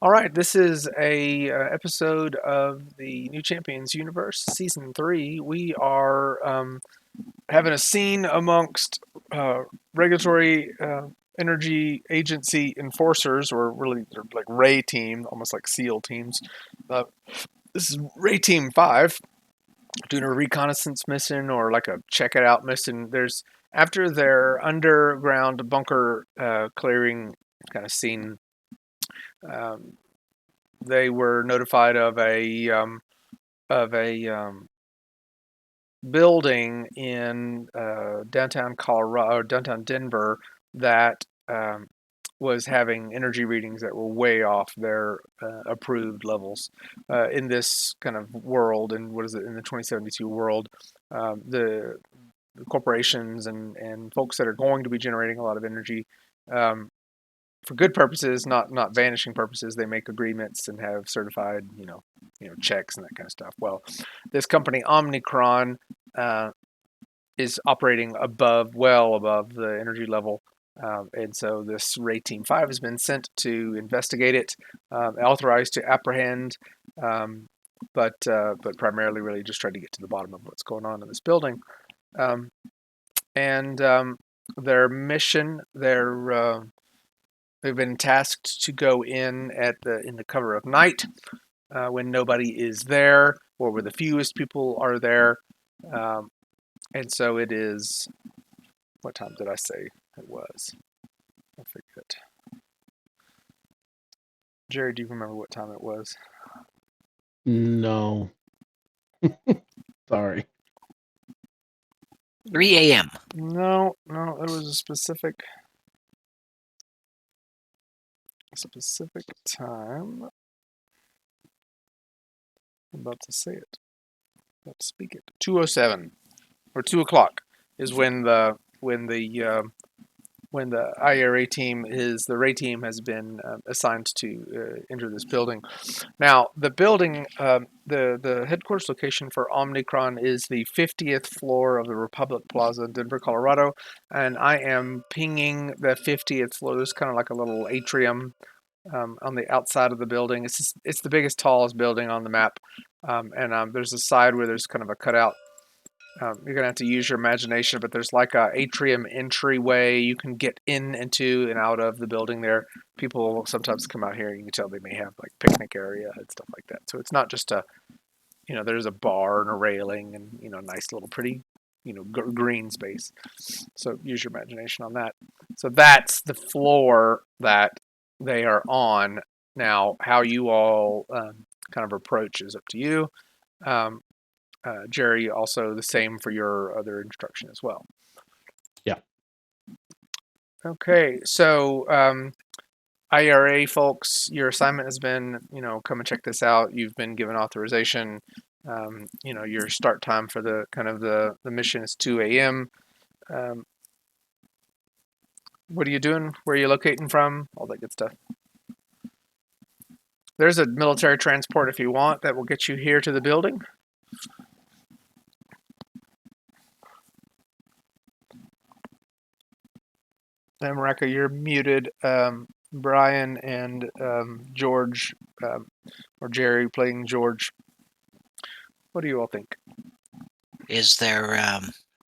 All right, this is a episode of the New Champions Universe, Season 3. We are having a scene amongst regulatory energy agency enforcers, or really they're like REA Team, almost like SEAL teams. Uh, this is REA Team 5, doing a reconnaissance mission or like a check it out mission. After their underground bunker clearing kind of scene, um, they were notified of a building in downtown Colorado, or downtown Denver, that was having energy readings that were way off their approved levels. In this kind of world, and what is it, in the 2072 world, the corporations and folks that are going to be generating a lot of energy, um, for good purposes, not vanishing purposes, they make agreements and have certified, checks and that kind of stuff. Well, this company OMNICRON uh, is operating well above the energy level, and so this REA Team 5 has been sent to investigate it, authorized to apprehend, um, but primarily really just try to get to the bottom of what's going on in this building. Um, and their mission, they've been tasked to go in in the cover of night, when nobody is there, or where the fewest people are there. Um, and so it is. What time did I say it was? I forget. Jerry, do you remember what time it was? No. Sorry. 3 a.m. No, it was a specific time. I'm about to say it. Let's speak it. 2:07 or 2 o'clock is when the IRA team the REA team has been assigned to enter this building. Now, the building, the headquarters location for Omnicron is the 50th floor of the Republic Plaza in Denver, Colorado, and I am pinging the 50th floor. There's kind of like a little atrium on the outside of the building. It's the biggest, tallest building on the map, and there's a side where there's kind of a cutout. You're gonna have to use your imagination, but there's like a atrium entryway you can get into and out of the building. There, people will sometimes come out here. You can tell they may have like picnic area and stuff like that. So it's not just there's a bar and a railing and nice little pretty, green space. So use your imagination on that. So that's the floor that they are on now. How you all kind of approach is up to you. Um, Jerry, also the same for your other instruction as well. Yeah. Okay, so IRA folks, your assignment has been, come and check this out. You've been given authorization. Your start time for the kind of the mission is 2 a.m. Um, what are you doing? Where are you locating from? All that good stuff. There's a military transport if you want that will get you here to the building. And Mareka, you're muted. Brian and George, or Jerry playing George. What do you all think? Is there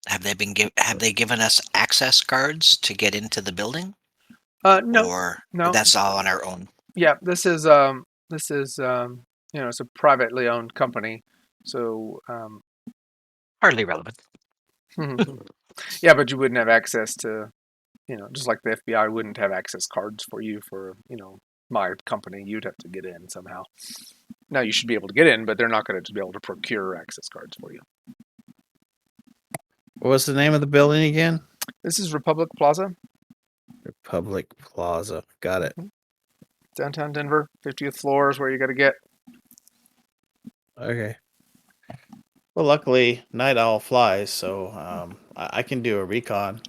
have they given us access cards to get into the building? No, Or no. that's all on our own? Yeah, this is it's a privately owned company, so Hardly relevant. yeah, but you wouldn't have access to, just like the FBI wouldn't have access cards for you for, my company. You'd have to get in somehow. Now you should be able to get in, but they're not going to be able to procure access cards for you. What's the name of the building again? This is Republic Plaza, Republic Plaza. Got it. downtown Denver. 50th floor is where you got to get. Okay. Well, luckily, Night Owl flies, so I can do a recon.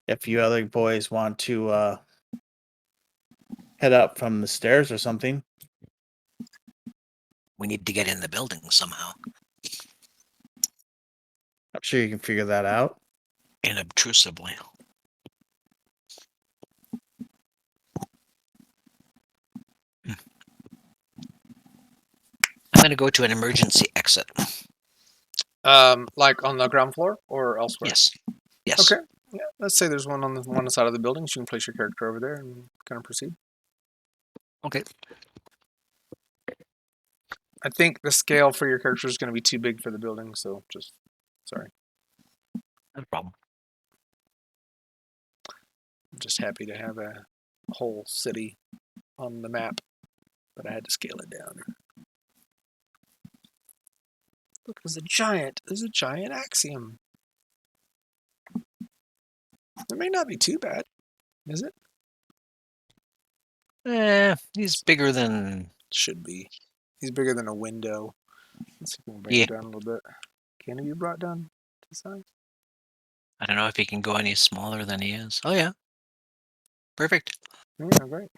If you other boys want to head up from the stairs or something. We need to get in the building somehow. I'm sure you can figure that out. Inobtrusively. going to go to an emergency exit. Like on the ground floor or elsewhere? Yes. Yes. Okay. Yeah. Let's say there's one on the one side of the building. So you can place your character over there and kind of proceed. Okay. I think the scale for your character is going to be too big for the building, so just sorry. No problem. I'm just happy to have a whole city on the map, but I had to scale it down. Look, there's a giant axiom. It may not be too bad, is it? He's bigger than... Should be. He's bigger than a window. Let's see if we can bring it down a little bit. Can he be brought down to size? I don't know if he can go any smaller than he is. Oh, yeah. Perfect. Yeah, great.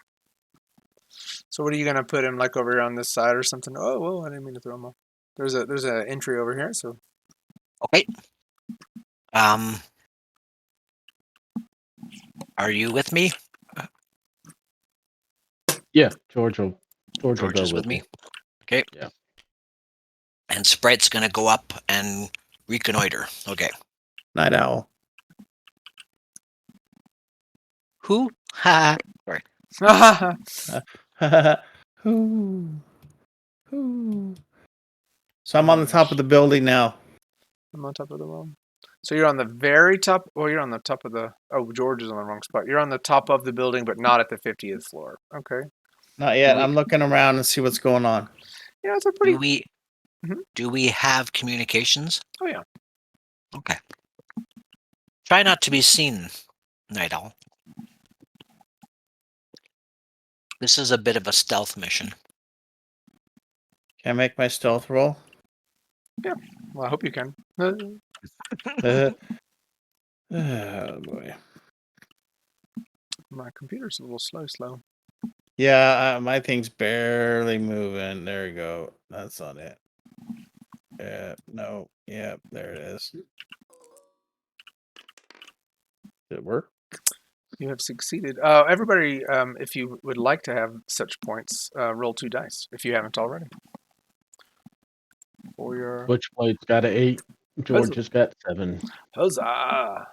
So what are you going to put him like over here on this side or something? Oh, whoa, I didn't mean to throw him off. There's a entry over here, so. Okay. Are you with me? Yeah, George will go is with with me. Okay. Yeah. And Sprite's going to go up and reconnoiter. Okay. Night Owl. Who? Ha. Sorry. Ooh. Ooh. So I'm on the top of the building now. I'm on top of the wall. So you're on the very top. Well, you're on the top of the. Oh, George is on the wrong spot. You're on the top of the building, but not at the 50th floor. Okay. Not yet. I'm looking around and see what's going on. Yeah, it's a pretty. Do we have communications? Oh yeah. Okay. Try not to be seen, Night Owl. This is a bit of a stealth mission. Can I make my stealth roll? Yeah. Well, I hope you can. Oh boy. My computer's a little slow. Yeah, my thing's barely moving. There we go. That's not it. No. Yep, there it is. Did it work? You have succeeded. Everybody, if you would like to have such points, roll 2 dice if you haven't already. For your Switchblade's got an 8. George has got 7. huzzah!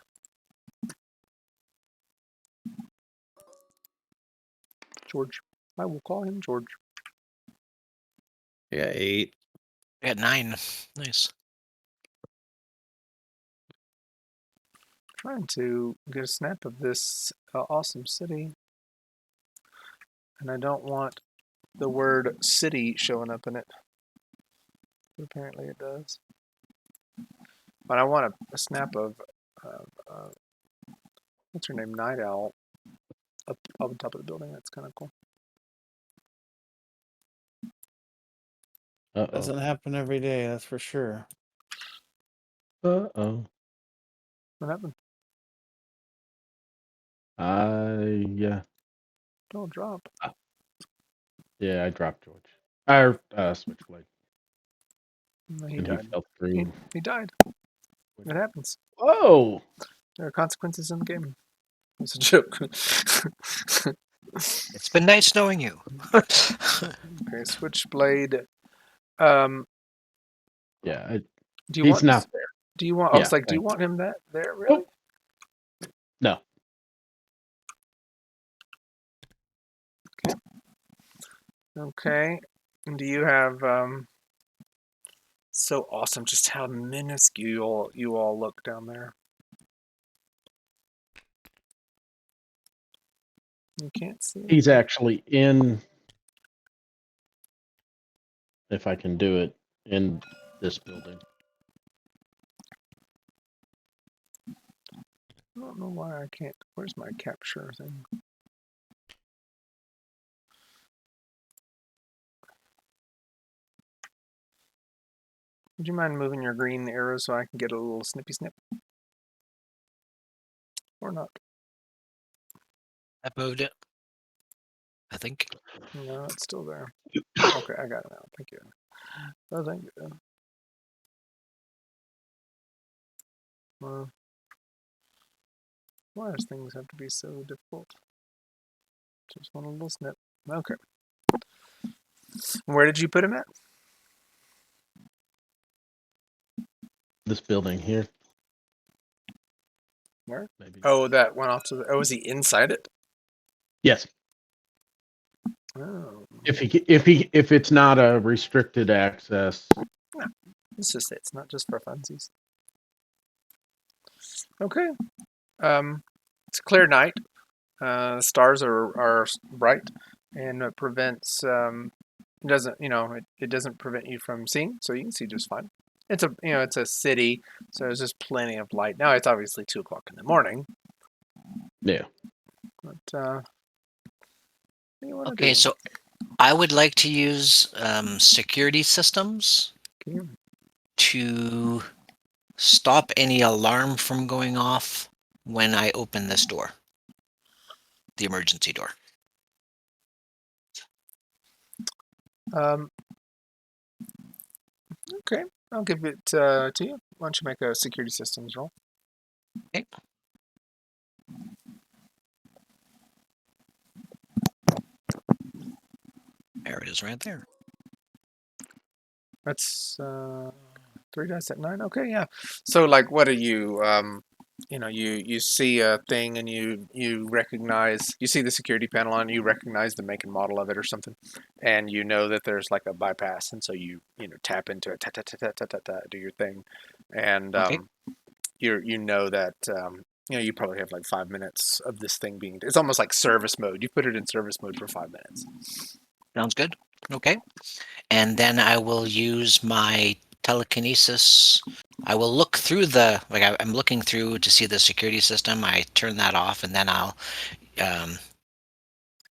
George. I will call him George. Yeah, 8. I got 9. Nice. Trying to get a snap of this awesome city, and I don't want the word city showing up in it. But apparently it does. But I want a snap of what's her name, Night Owl, up on top of the building. That's kind of cool. Uh-oh. Doesn't happen every day, that's for sure. Uh-oh. What happened? Yeah. Don't drop. Yeah, I dropped George. Our Switchblade. No, he And died. he felt green. He died. It happens. Oh! There are consequences in the game. It's a joke. It's been nice knowing you. Okay, Switchblade. Yeah, Do you he's want? not there. Do you want? I Yeah, was like, do you want him there? Really? Nope. No. Okay. And do you have? So awesome! Just how minuscule you all look down there. You can't see him. He's actually in, if I can do it, in this building. I don't know why I can't. Where's my capture thing? Would you mind moving your green arrow so I can get a little snippy snip? Or not? I moved it. I think. No, it's still there. Okay, I got it now. Thank you. Oh, thank you. Why does things have to be so difficult? Just want a little snip. Okay. Where did you put him at? This building here. Where? Maybe. Oh, that went off to the. Oh, is he inside it? Yes. Oh, If it's not a restricted access. no. It's just it's not just for funsies. Okay. It's a clear night. Stars are bright, and it prevents doesn't it doesn't prevent you from seeing, so you can see just fine. It's a city, so there's just plenty of light. Now it's obviously 2 o'clock in the morning, Yeah. but what do you want to Okay, do? so I would like to use security systems Okay. to stop any alarm from going off when I open this door, the emergency door. Okay, I'll give it to you. Why don't you make a security systems roll? Okay. There it is right there. That's 3 dice at 9. Okay, yeah. So like, what are you? You see a thing and you recognize, you see the security panel on, you recognize the make and model of it or something, and you know that there's like a bypass, and so you tap into it, do your thing, and Okay. you know that you probably have like 5 minutes of this thing being. It's almost like service mode. You put it in service mode for 5 minutes. Sounds good. Okay. And then I will use my telekinesis. I will look through I'm looking through to see the security system. I turn that off, and then I'll um,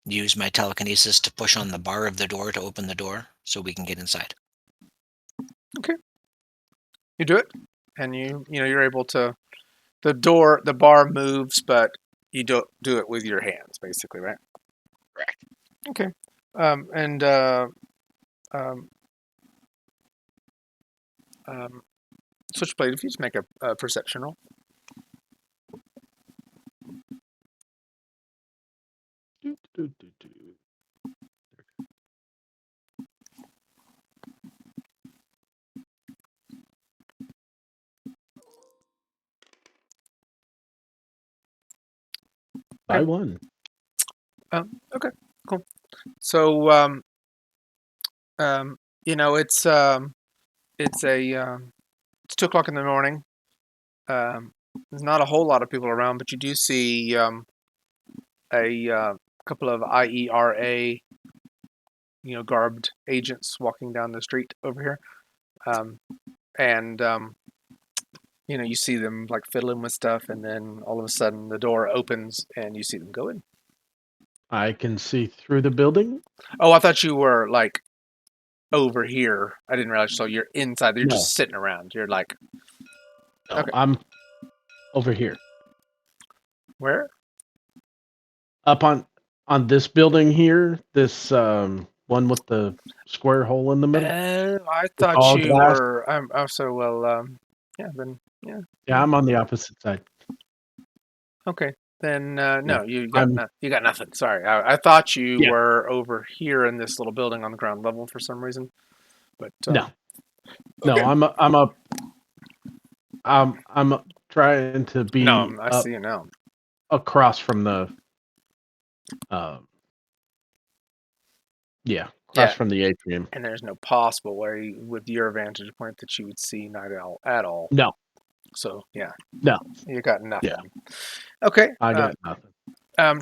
use my telekinesis to push on the bar of the door to open the door so we can get inside. Okay. You do it, and you're able to. The bar moves, but you don't do it with your hands, basically, right? Correct. Okay. And um, Switchblade, if you just make a perception roll. Do. 1. Okay, cool. So it's 2 o'clock in the morning. There's not a whole lot of people around, but you do see a couple of IERA garbed agents walking down the street over here, and you see them like fiddling with stuff, and then all of a sudden the door opens and you see them go in. I can see through the building. Oh, I thought you were like over here. I didn't realize. So you're inside. You're just sitting around. You're like, No, okay. I'm over here. Where? Up on this building here. This one with the square hole in the middle. I It's thought all you glass. were. I'm also well. Yeah. Then yeah. Yeah, I'm on the opposite side. Okay. Then no, Yeah. you got nothing. Sorry, I thought you Yeah. were over here in this little building on the ground level for some reason. But No, okay. I'm trying to be No, I up see you now. across from the across from the atrium. And there's no possible way with your vantage point that you would see Night Owl at all. No, So yeah, no, you got nothing. yeah, Okay. I got nothing.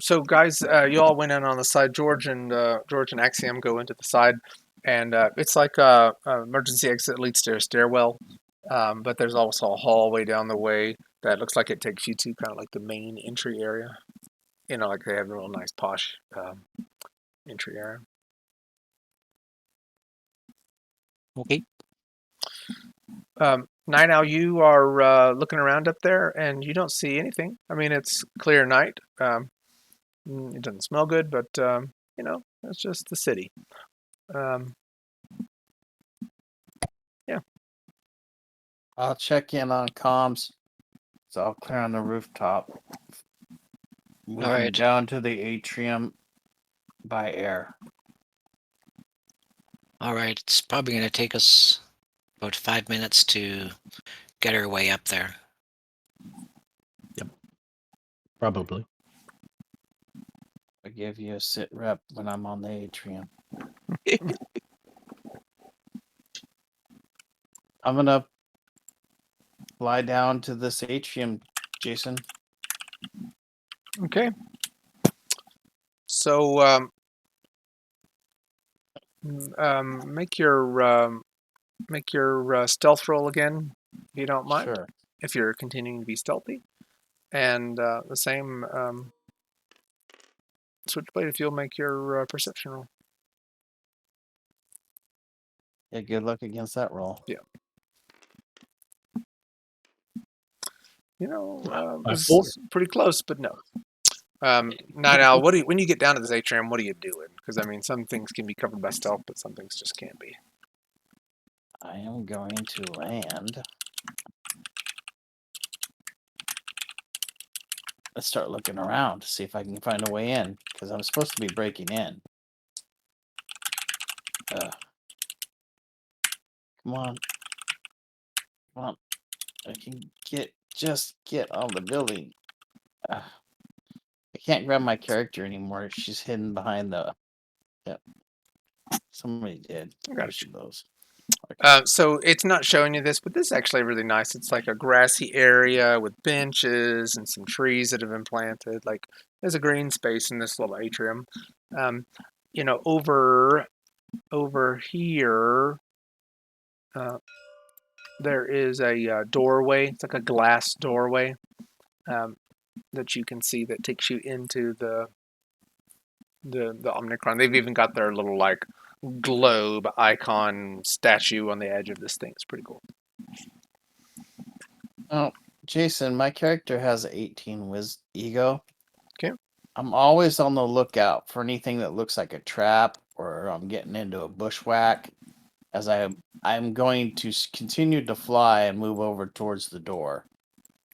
So guys, you all went in on the side. George and Axiom go into the side, and it's like a emergency exit leads to a stairwell, but there's also a hallway down the way that looks like it takes you to kind of like the main entry area. Like they have a real nice posh entry area. Okay. Night Owl, you are looking around up there, and you don't see anything. I mean, it's clear night. It doesn't smell good, but it's just the city. Yeah. I'll check in on comms. So I'll clear on the rooftop. Moving right. down to the atrium by air. All right. It's probably going to take us about 5 minutes to get our way up there. Probably. I give you a sit rep when I'm on the atrium. I'm gonna fly down to this atrium, Jason. Okay. So make your stealth roll again, if you don't mind. Sure. If you're continuing to be stealthy, and the same Switchblade if you'll make your perception roll. Yeah, good luck against that roll. Yeah. You know, By it's 4. pretty close, but no. Night Owl, when you get down to this atrium, what are you doing? Because, I mean, some things can be covered by stealth, but some things just can't be. I am going to land. Let's start looking around to see if I can find a way in, because I'm supposed to be breaking in. Come on. Come on. I can just get on the building. I can't grab my character anymore. She's hidden behind the... Yep. Somebody did. I got you. Those. So it's not showing you this, but this is actually really nice. It's like a grassy area with benches and some trees that have been planted. Like there's a green space in this little atrium. You know, over here, there is a doorway. It's like a glass doorway that you can see that takes you into the Omnicron. They've even got their little like globe icon statue on the edge of this thing. It's pretty cool. Oh, Jason, my character has 18 ego. Okay. I'm always on the lookout for anything that looks like a trap or I'm getting into a bushwhack, as I'm going to continue to fly and move over towards the door,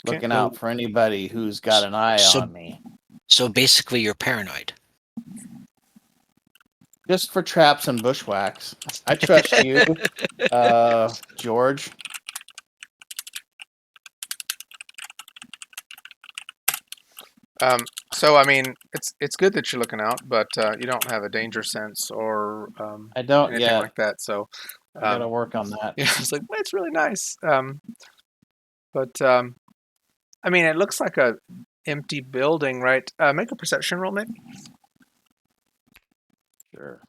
looking out for anybody who's got an eye on me. So basically, you're paranoid. Just for traps and bushwhacks. I trust you, George. So I mean, it's good that you're looking out, but you don't have a danger sense or I don't anything yet. like that. So I gotta work on that. yeah, it's like well, it's really nice. But I mean, it looks like a empty building, right? Make a perception roll, maybe. Sure.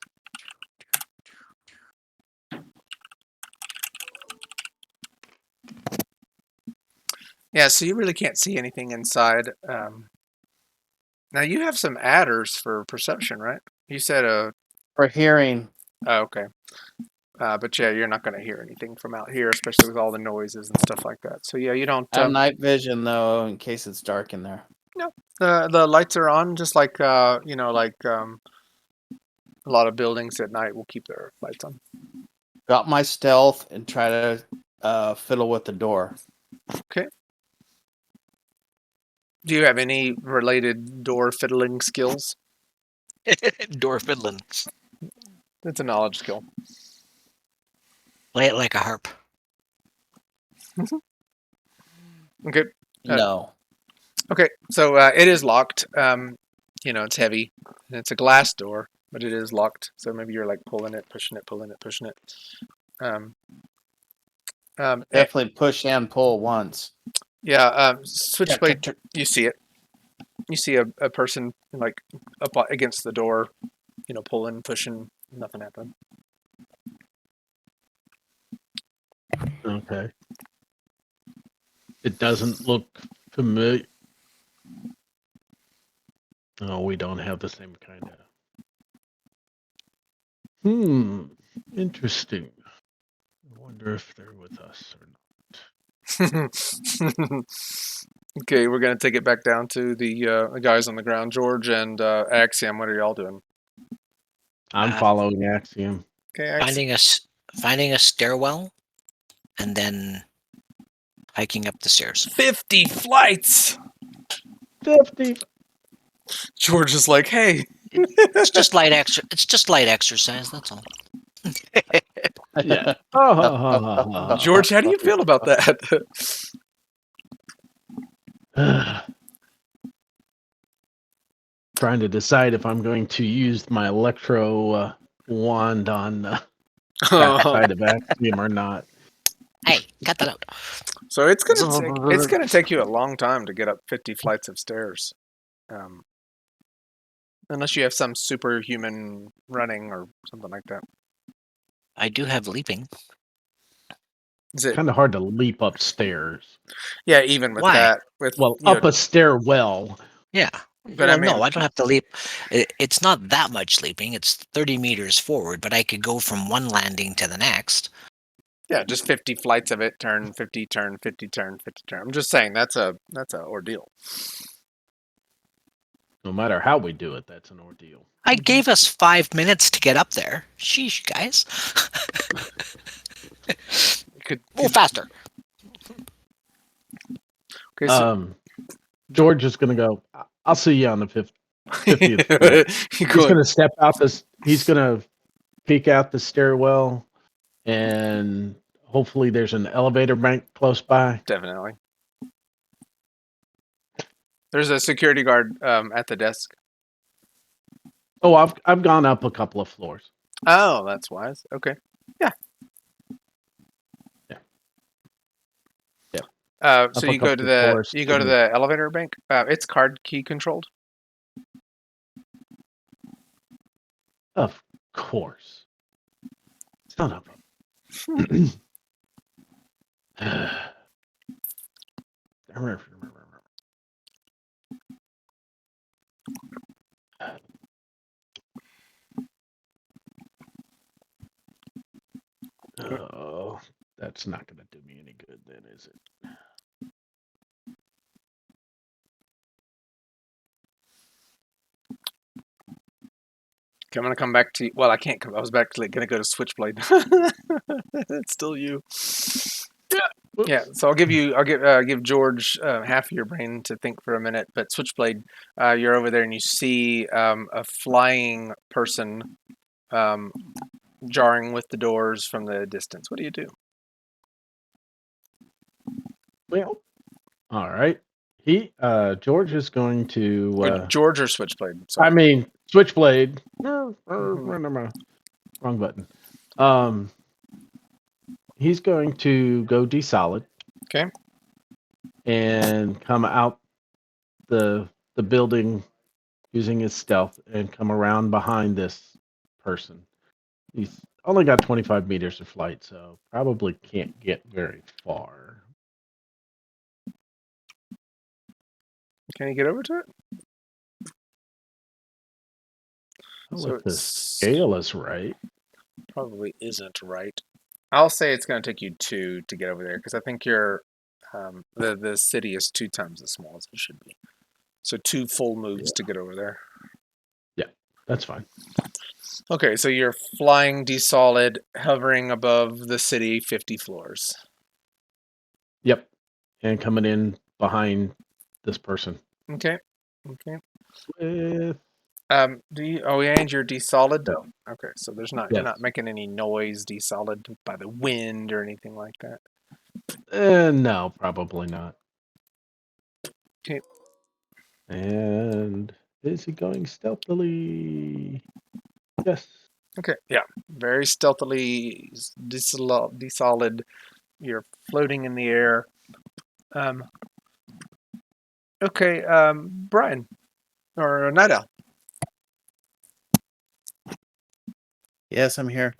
Yeah, so you really can't see anything inside. Now you have some adders for perception, right? You said for hearing. Oh, okay. But yeah, you're not going to hear anything from out here, especially with all the noises and stuff like that. So yeah, you don't. I have night vision though, in case it's dark in there. No, the lights are on, just like you know, like a lot of buildings at night will keep their lights on. Got my stealth and try to fiddle with the door. Okay. Do you have any related door fiddling skills? Door fiddling. It's a knowledge skill. Play it like a harp. Okay. No. Okay, so it is locked. You know, it's heavy. And it's a glass door, but it is locked. So maybe you're like pulling it, pushing it, pulling it, pushing it. Definitely push and pull once. Yeah, Switchblade, you see it. You see a person like up against the door, you know, pulling, pushing, nothing happened. Okay. It doesn't look familiar. Oh, we don't have the same kind of... Interesting. I wonder if they're with us or not. Okay, we're going to take it back down to the guys on the ground. George and Axiom, what are y'all doing? I'm following Axiom. Okay, Axiom. Finding a stairwell and then hiking up the stairs. 50 flights! 50! George is like, hey. It's just light exercise, that's all. Yeah. Oh, George, how do you feel about that? trying to decide if I'm going to use my electro wand on the backside of Axiom or not. Hey, cut that out. So it's gonna take you a long time to get up 50 flights of stairs, unless you have some superhuman running or something like that. I do have leaping. Is it? Kind of hard to leap upstairs. Yeah, even with Why? that, with Well, up a stairwell. Yeah. But Well, I mean, no, I don't have to leap. It's not that much leaping. It's 30 meters forward, but I could go from one landing to the next. yeah, just 50 flights of it, turn 50, turn 50, turn 50, turn. I'm just saying that's a ordeal. No matter how we do it, that's an ordeal. I gave us 5 minutes to get up there. Sheesh, guys. Could Move faster. okay, so, George is going to go, I'll see you on the 50th floor. He's going to step out this, he's going to peek out the stairwell, and hopefully there's an elevator bank close by. Definitely. There's a security guard at the desk. Oh, I've gone up a couple of floors. Oh, that's wise. Okay. Yeah. So you go to the elevator bank. It's card key controlled. Of course. Son of a. Oh, that's not going to do me any good then, is it? Okay, I'm gonna come back to you. Well, I can't come. I was actually gonna go to Switchblade. It's still you. Yeah. So I'll give George half of your brain to think for a minute. But Switchblade, you're over there and you see a flying person jarring with the doors from the distance. What do you do? Well, all right. George is going to. George or Switchblade? Sorry. I mean, Switchblade. Wrong button. He's going to go desolid. Okay. And come out the building using his stealth and come around behind this person. He's only got 25 meters of flight, so probably can't get very far. Can you get over to it? So if the scale is right. Probably isn't right. I'll say it's going to take you 2 to get over there because I think you're the city is 2 times as small as it should be. So 2 full moves to get over there. Yeah, that's fine. Okay, so you're flying desolid, hovering above the city 50 floors. Yep. And coming in behind this person. Okay. Okay. With do you and you're desolid? No. Okay, so there's not Yes. you're not making any noise desolid by the wind or anything like that. No, probably not. Okay. And is he going stealthily? Yes. Okay, yeah. Very stealthily desolid. You're floating in the air. Okay, Brian or Night Owl. Yes, I'm here.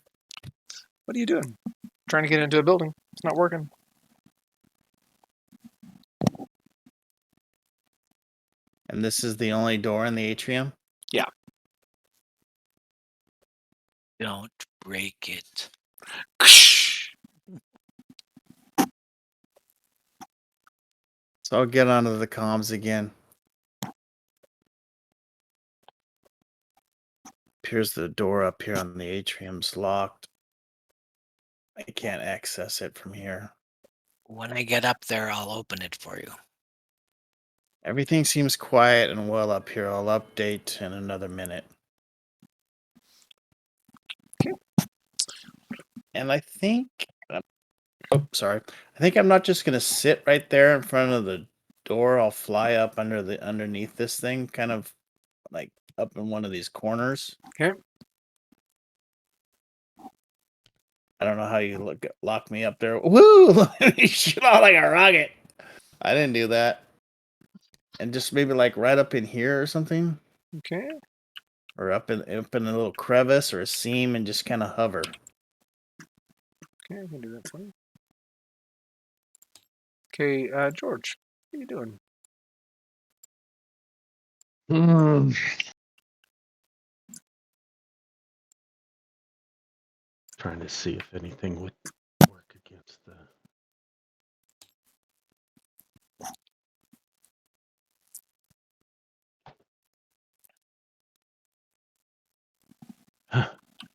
What are you doing? Trying to get into a building. It's not working. And this is the only door in the atrium? Yeah. Don't break it. So I'll get onto the comms again. Appears the door up here on the atrium's locked. I can't access it from here. When I get up there, I'll open it for you. Everything seems quiet and well up here. I'll update in another minute. And I think, oh, sorry. I think I'm not just gonna sit right there in front of the door. I'll fly up underneath this thing, kind of like up in one of these corners. Okay. I don't know how you lock me up there. Woo! You shoot out like a rocket. I didn't do that. And just maybe like right up in here or something, Okay. or up in a little crevice or a seam, and just kind of hover. Okay, I can do that for you. Okay, George, what are you doing? Trying to see if anything would work against the.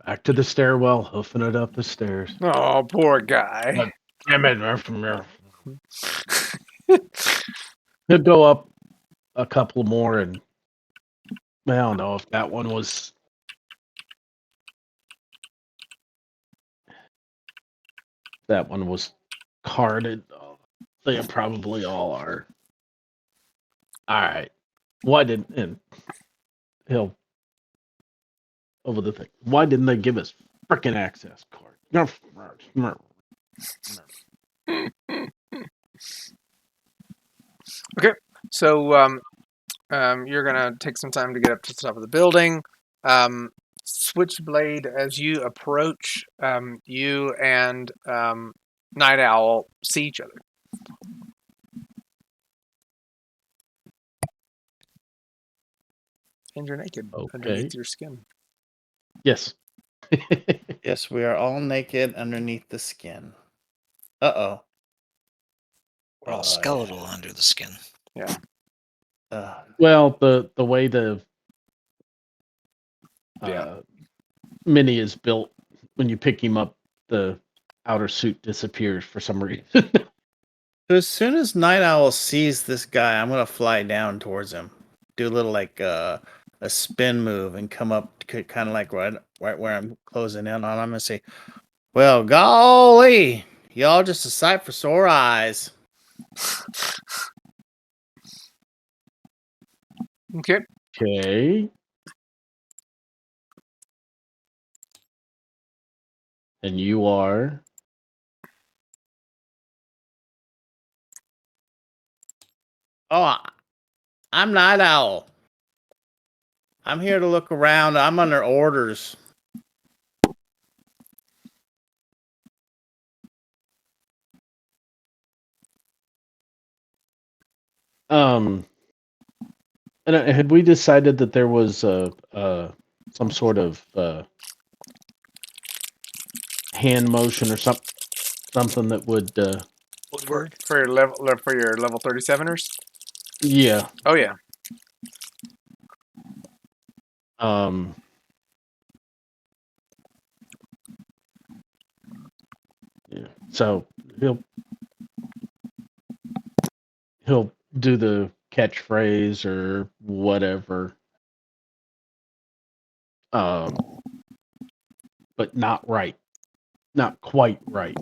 Back to the stairwell, hoofing it up the stairs. Oh, poor guy. Damn it. He'll go up a couple more, and I don't know if that one was. That one was carded. They probably all are. All right. Why didn't and he'll over the thing? Why didn't they give us freaking access card? Okay, so you're gonna take some time to get up to the top of the building. Switchblade, as you approach, you and Night Owl see each other. And you're naked underneath your skin. Yes. Yes, we are all naked underneath the skin. Uh-oh. We're all skeletal under the skin. Yeah. Well, the way the mini is built, when you pick him up, the outer suit disappears for some reason. So as soon as Night Owl sees this guy, I'm gonna fly down towards him, do a little like a spin move, and come up kind of like right where I'm closing in on him, and say, "Well, golly, y'all just a sight for sore eyes." Okay. Okay. And you are? Oh, I'm Night Owl. I'm here to look around. I'm under orders. And had we decided that there was some sort of hand motion or something that would Woodward? For your level 37ers? Yeah. Oh yeah. Yeah. So he'll do the catchphrase or whatever. But not right. Not quite right.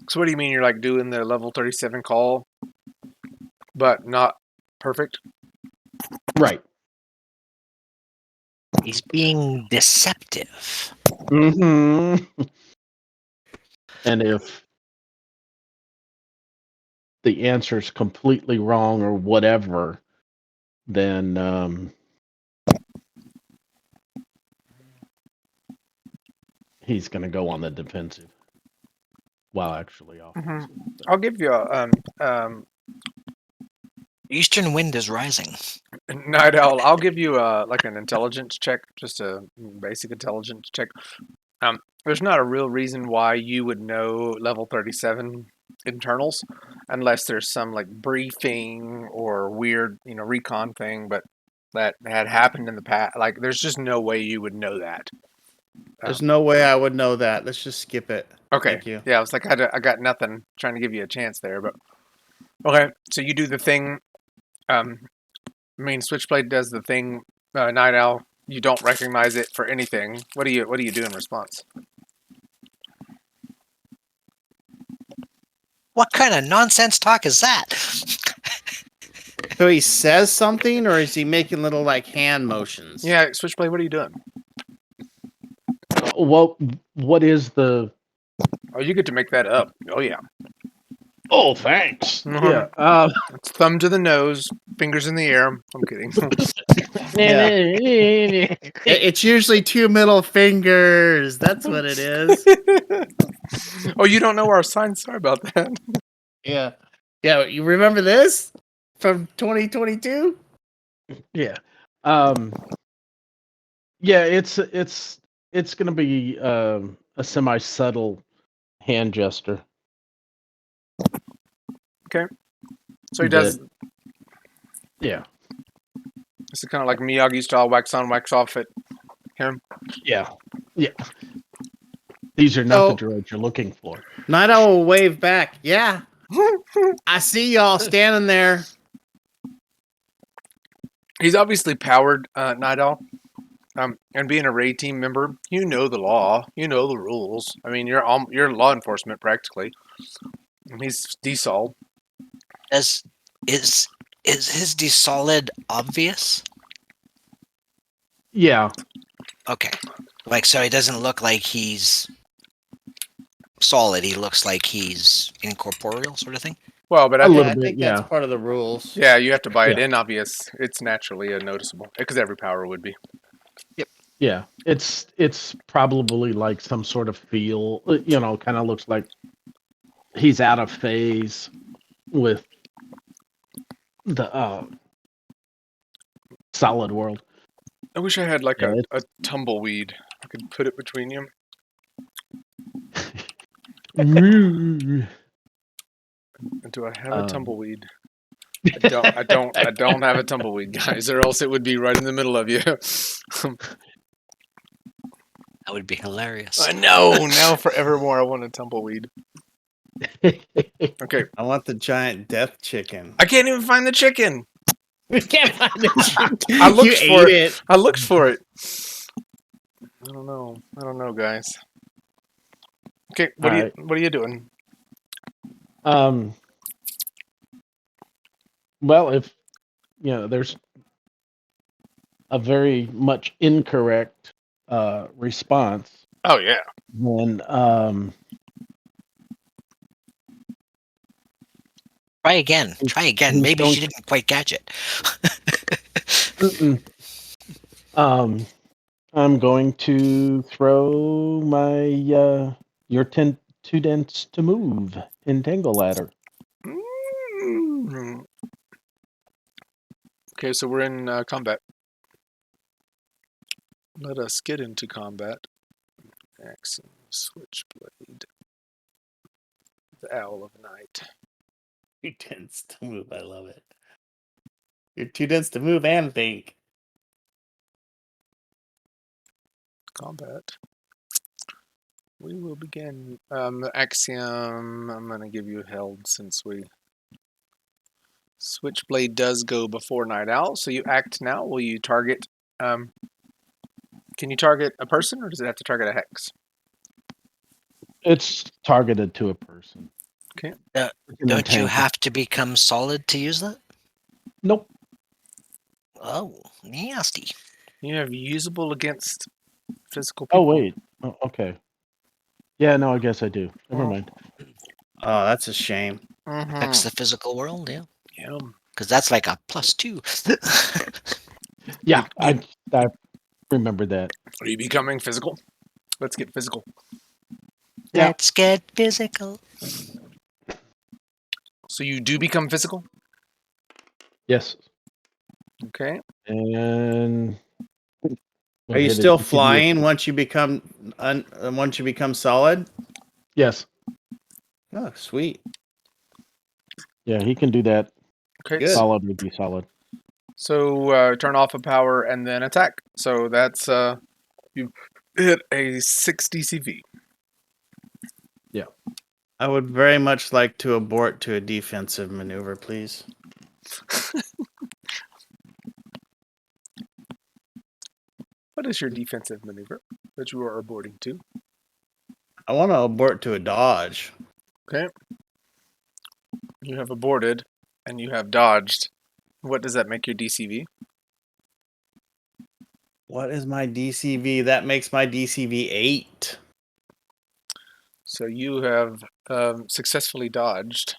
So what do you mean you're like doing the level 37 call, but not perfect? Right. He's being deceptive. Mm-hmm. And if the answer's completely wrong or whatever, then he's going to go on the defensive. Well, actually, offensive. I'll give you a Eastern wind is rising. Night Owl. I'll give you like an intelligence check, just a basic intelligence check. There's not a real reason why you would know level 37 internals, unless there's some like briefing or weird, recon thing. But that had happened in the past. Like, there's just no way you would know that. There's no way I would know that. Let's just skip it. Okay. Thank you. Yeah, I was like, I got nothing. Trying to give you a chance there, but okay. So you do the thing. Switchblade does the thing. Night Owl you don't recognize it for anything. What do you do in response? What kind of nonsense talk is that? So he says something, or is he making little like hand motions? Yeah, Switchblade, what are you doing? What is the? Oh, you get to make that up. Oh yeah. Oh, thanks. Mhm. Yeah. It's thumb to the nose, fingers in the air. I'm kidding. It's usually 2 middle fingers. That's what it is. Oh, you don't know our signs? Sorry about that. Yeah. Yeah, you remember this from 2022? Yeah. Yeah, it's gonna be a semi subtle hand gesture. So he does. Yeah. This is kind of like Miyagi style, wax on, wax off at him. Yeah. Yeah. These are not So- the droids you're looking for. Night Owl will wave back. Yeah, I see y'all standing there. He's obviously powered, Night Owl. And being a REA Team member, you know the law, you know the rules. I mean, you're law enforcement practically. And he's DSOL. Is his desolid obvious? Yeah. Okay. Like, so he doesn't look like he's solid. He looks like he's incorporeal, sort of thing. Well, but A I little think, I bit, think that's part of the rules. yeah, you have to buy it Yeah. in obvious. It's naturally a noticeable because every power would be. Yeah. It's probably like some sort of feel, kind of looks like he's out of phase with the solid world. I wish I had like Yeah, a tumbleweed. I could put it between you. Mm. And do I have a tumbleweed? I don't have a tumbleweed, guys, or else it would be right in the middle of you. That would be hilarious. I know. Now forevermore, I want a tumbleweed. Okay, I want the giant death chicken. I can't even find the chicken. We can't find the chicken. I looked You for ate it. I looked for it. I don't know, guys. Okay, what are you doing? Well, if there's a very much incorrect response, Oh yeah. then Try again. he's Maybe going she didn't quite catch it. I'm going to throw my your too dense to move entangle ladder. Mm. Okay, so we're in combat. Let us get into combat. Action, switchblade, the owl of night. Too dense to move. I love it. You're too dense to move and think. Combat. We will begin. Axiom, I'm going to give you held since Switchblade does go before Night Owl, so you act now. Will you target... can you target a person, or does it have to target a hex? It's targeted to a person. Okay. Don't you have to become solid to use that? Nope. Oh, nasty. You have usable against physical people. Oh, wait. Oh, okay. Yeah, no, I guess I do. Never mind. Oh, that's a shame. Affects the physical world, yeah. Yeah. Because that's like a +2. Yeah, I remember that. Are you becoming physical? Let's get physical. Yeah. Let's get physical. So you do become physical? Yes. Okay. And Are you still flying once you become solid? Yes. Oh, sweet. Yeah, he can do that. Okay. Good. Solid would be solid. So turn off a power and then attack. So that's you hit a 60 CV. Yeah. I would very much like to abort to a defensive maneuver, please. What is your defensive maneuver that you are aborting to? I want to abort to a dodge. Okay. You have aborted, and you have dodged. What does that make your DCV? What is my DCV? That makes my DCV 8. So you have successfully dodged.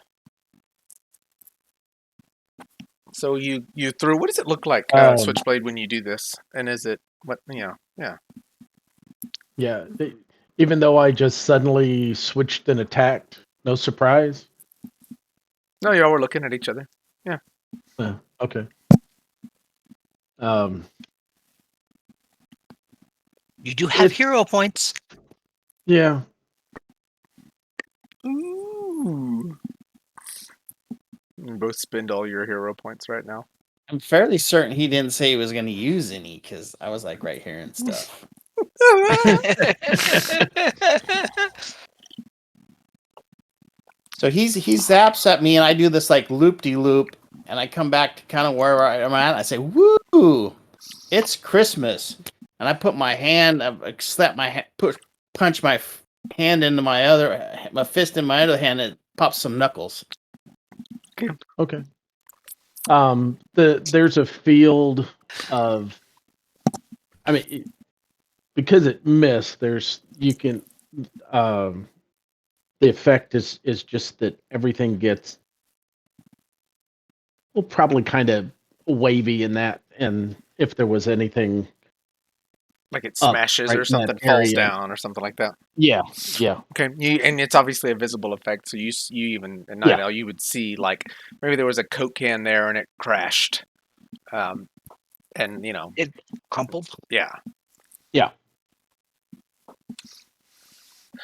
So you threw. What does it look like, Switchblade, when you do this? And is it what? Yeah. Yeah. Even though I just suddenly switched and attacked, no surprise. No, y'all were looking at each other. Yeah. Okay. You do have hero points. Yeah. Ooh. You both spend all your hero points right now. I'm fairly certain he didn't say he was going to use any because I was like right here and stuff. So he zaps at me and I do this like loop-de-loop and I come back to kind of where I'm at. I say, "Woo! It's Christmas!" And I put my hand, punch my hand into my fist in my other hand, and it pops some knuckles. Okay. There's a field of, I mean, because it missed. The effect is just that everything gets, well, probably kind of wavy in that, and if there was anything like it smashes right or something falls down or something like that. Yeah. Okay, and it's obviously a visible effect, so you even at Night Owl you would see like maybe there was a Coke can there and it crashed, and it crumpled. Yeah.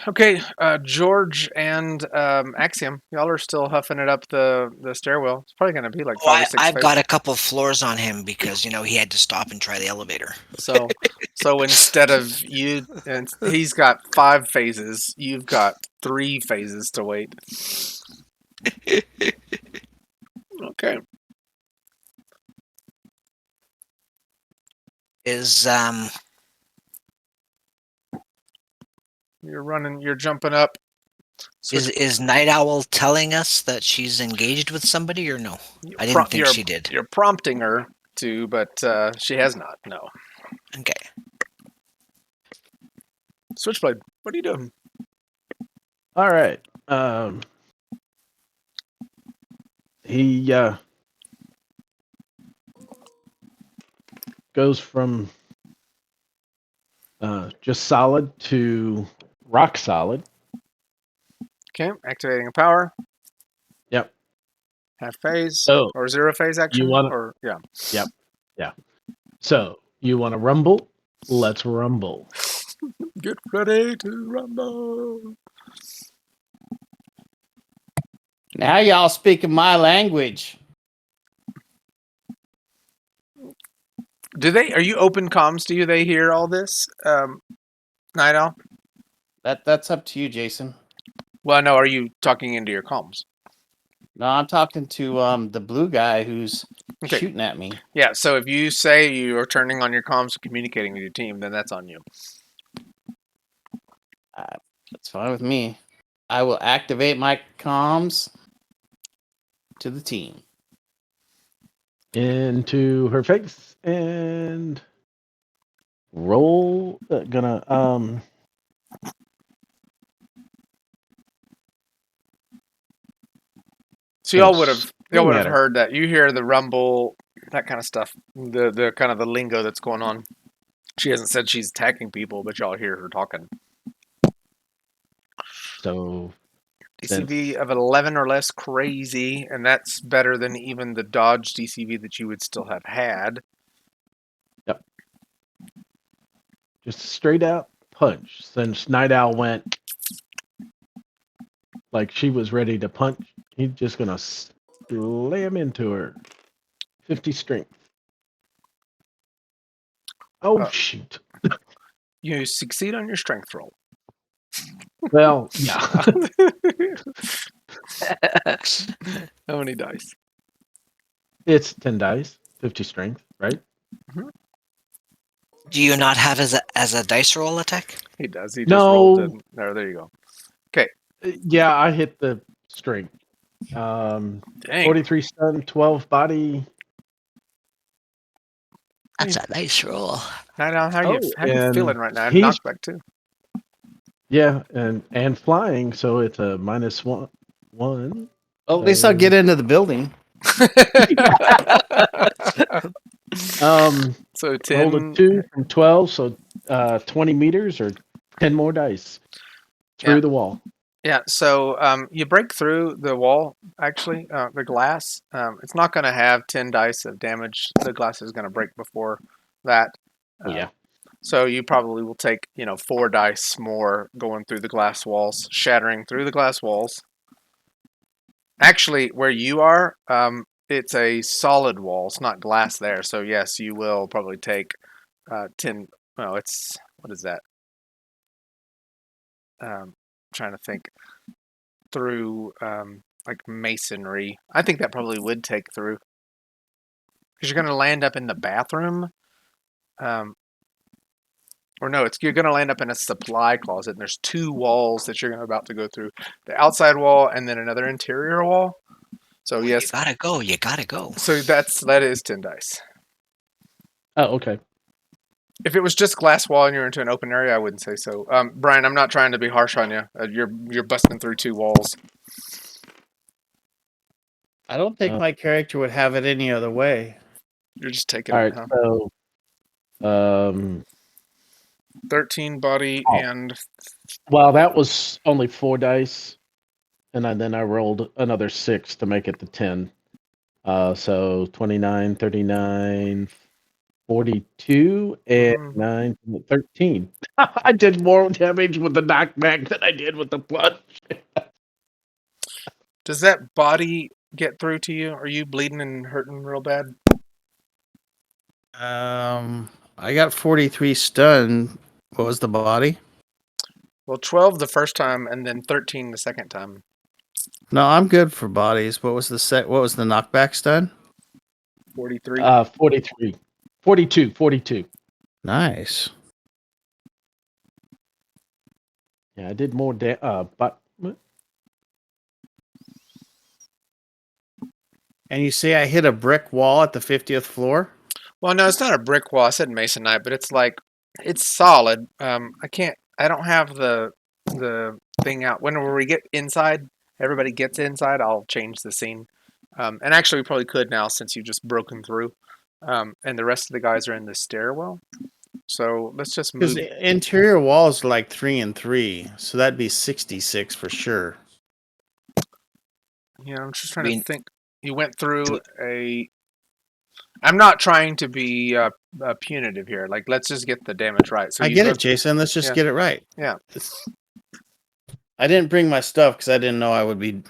Okay, George and Axiom, y'all are still huffing it up the stairwell. It's probably going to be like 5 or 6 I've phases. got a couple floors on him because he had to stop and try the elevator. So instead of you, and he's got 5 phases. You've got 3 phases to wait. Okay. You're jumping up. Is Night Owl telling us that she's engaged with somebody or no? I didn't think she did. You're prompting her to, but she has not. No. Okay. Switchblade, what are you doing? All right. He goes from just solid to rock solid. Okay, activating a power. Yep. Half phase So or 0 phase action. Yeah. Yep. Yeah. So you want to rumble? Let's rumble. Get ready to rumble. Now y'all speaking my language. Are you open comms? Do they hear all this? Night Owl? That's up to you, Jason. Well, no, are you talking into your comms? No, I'm talking to the blue guy who's shooting at me. Yeah, so if you say you are turning on your comms and communicating with your team, then that's on you. That's fine with me. I will activate my comms to the team. Into her face and roll. So y'all would have heard that. You hear the rumble, that kind of stuff, the kind of the lingo that's going on. She hasn't said she's attacking people, but y'all hear her talking. So DCV of 11 or less, crazy, and that's better than even the dodge DCV that you would still have had. Yep. Just straight out punch. Since Night Owl went like she was ready to punch, he's just gonna slam into her. 50 strength. Oh shoot! You succeed on your strength roll. Well, yeah. How many dice? It's 10 dice, 50 strength, right? Mm-hmm. Do you not have as a dice roll attack? He does. He just rolled it. No. There you go. Yeah, I hit the strength. Dang. 43 stun, 12 body. That's a nice roll. Now, how you and feeling right now? he's Knockback too. yeah, and flying, so it's a -1. Well, at least I'll get into the building. So Rolled a 10. 2 from 12, so 20 meters or 10 more dice through the wall. Yeah, so you break through the wall, actually, the glass. It's not going to have 10 dice of damage. The glass is going to break before that. Yeah. So you probably will take, 4 dice more going through the glass walls, shattering through the glass walls. Actually, where you are, it's a solid wall. It's not glass there. So yes, you will probably take 10. Well, it's, what is that? Trying to think through like masonry. I think that probably would take through because you're going to land up in the bathroom. Or no, you're going to land up in a supply closet, and there's 2 walls that you're about to go through: the outside wall and then another interior wall. So yes, You gotta go. You gotta go. so that is 10 dice. Oh, okay. If it was just glass wall and you're into an open area, I wouldn't say so. Brian, I'm not trying to be harsh on you. You're busting through 2 walls. I don't think my character would have it any other way. You're just taking All it. right, Huh? so 13 body and well, that was only 4 dice, and then I rolled another 6 to make it the 10. So 29, 39, 42, and 9, 13. I did more damage with the knockback than I did with the plunge. Does that body get through to you? Are you bleeding and hurting real bad? I got 43 stun. What was the body? Well, 12 the first time and then 13 the second time. No, I'm good for bodies. What was the What was the knockback stun? 43. 43. 42. Nice. Yeah, I did more but And you say I hit a brick wall at the 50th floor? Well, no, it's not a brick wall. I said masonite, but it's like it's solid. I don't have the thing out. Whenever we get inside, everybody gets inside, I'll change the scene. And actually, we probably could now since you just broken through. And the rest of the guys are in the stairwell. So let's just move. Because the interior walls are like 3 and 3, so that'd be 66 for sure. Yeah, I'm just trying to think. You went through a. I'm not trying to be punitive here. Like, let's just get the damage right. So I get it, Jason. Let's just get it right. Yeah. I didn't bring my stuff because I didn't know I would be,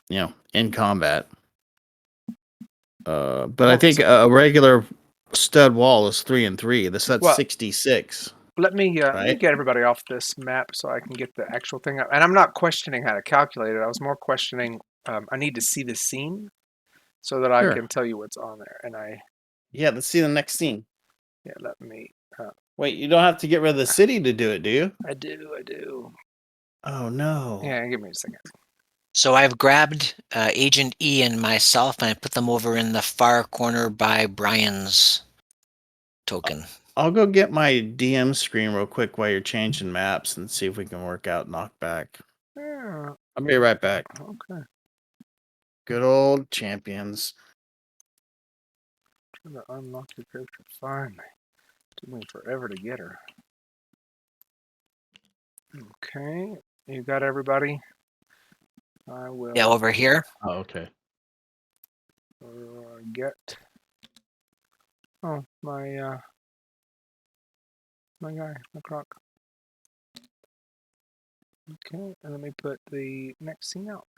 in combat. But I think a regular stud wall is 3 and 3. That's 66. Let me get everybody off this map so I can get the actual thing up. And I'm not questioning how to calculate it. I was more questioning. I need to see the scene so that I can tell you what's on there. And let's see the next scene. Yeah, let me. Wait, you don't have to get rid of the city to do it, do you? I do. Oh no. Yeah, give me a second. So I've grabbed Agent E and myself, and I put them over in the far corner by Brian's token. I'll go get my DM screen real quick while you're changing maps and see if we can work out knockback. Yeah. I'll be right back. Okay. Good old champions. Trying to unlock your character finally. Took me forever to get her. Okay. You got everybody? I will. Yeah, over here. Oh, okay. Get. Oh, my guy, my croc. Okay, and let me put the next scene out.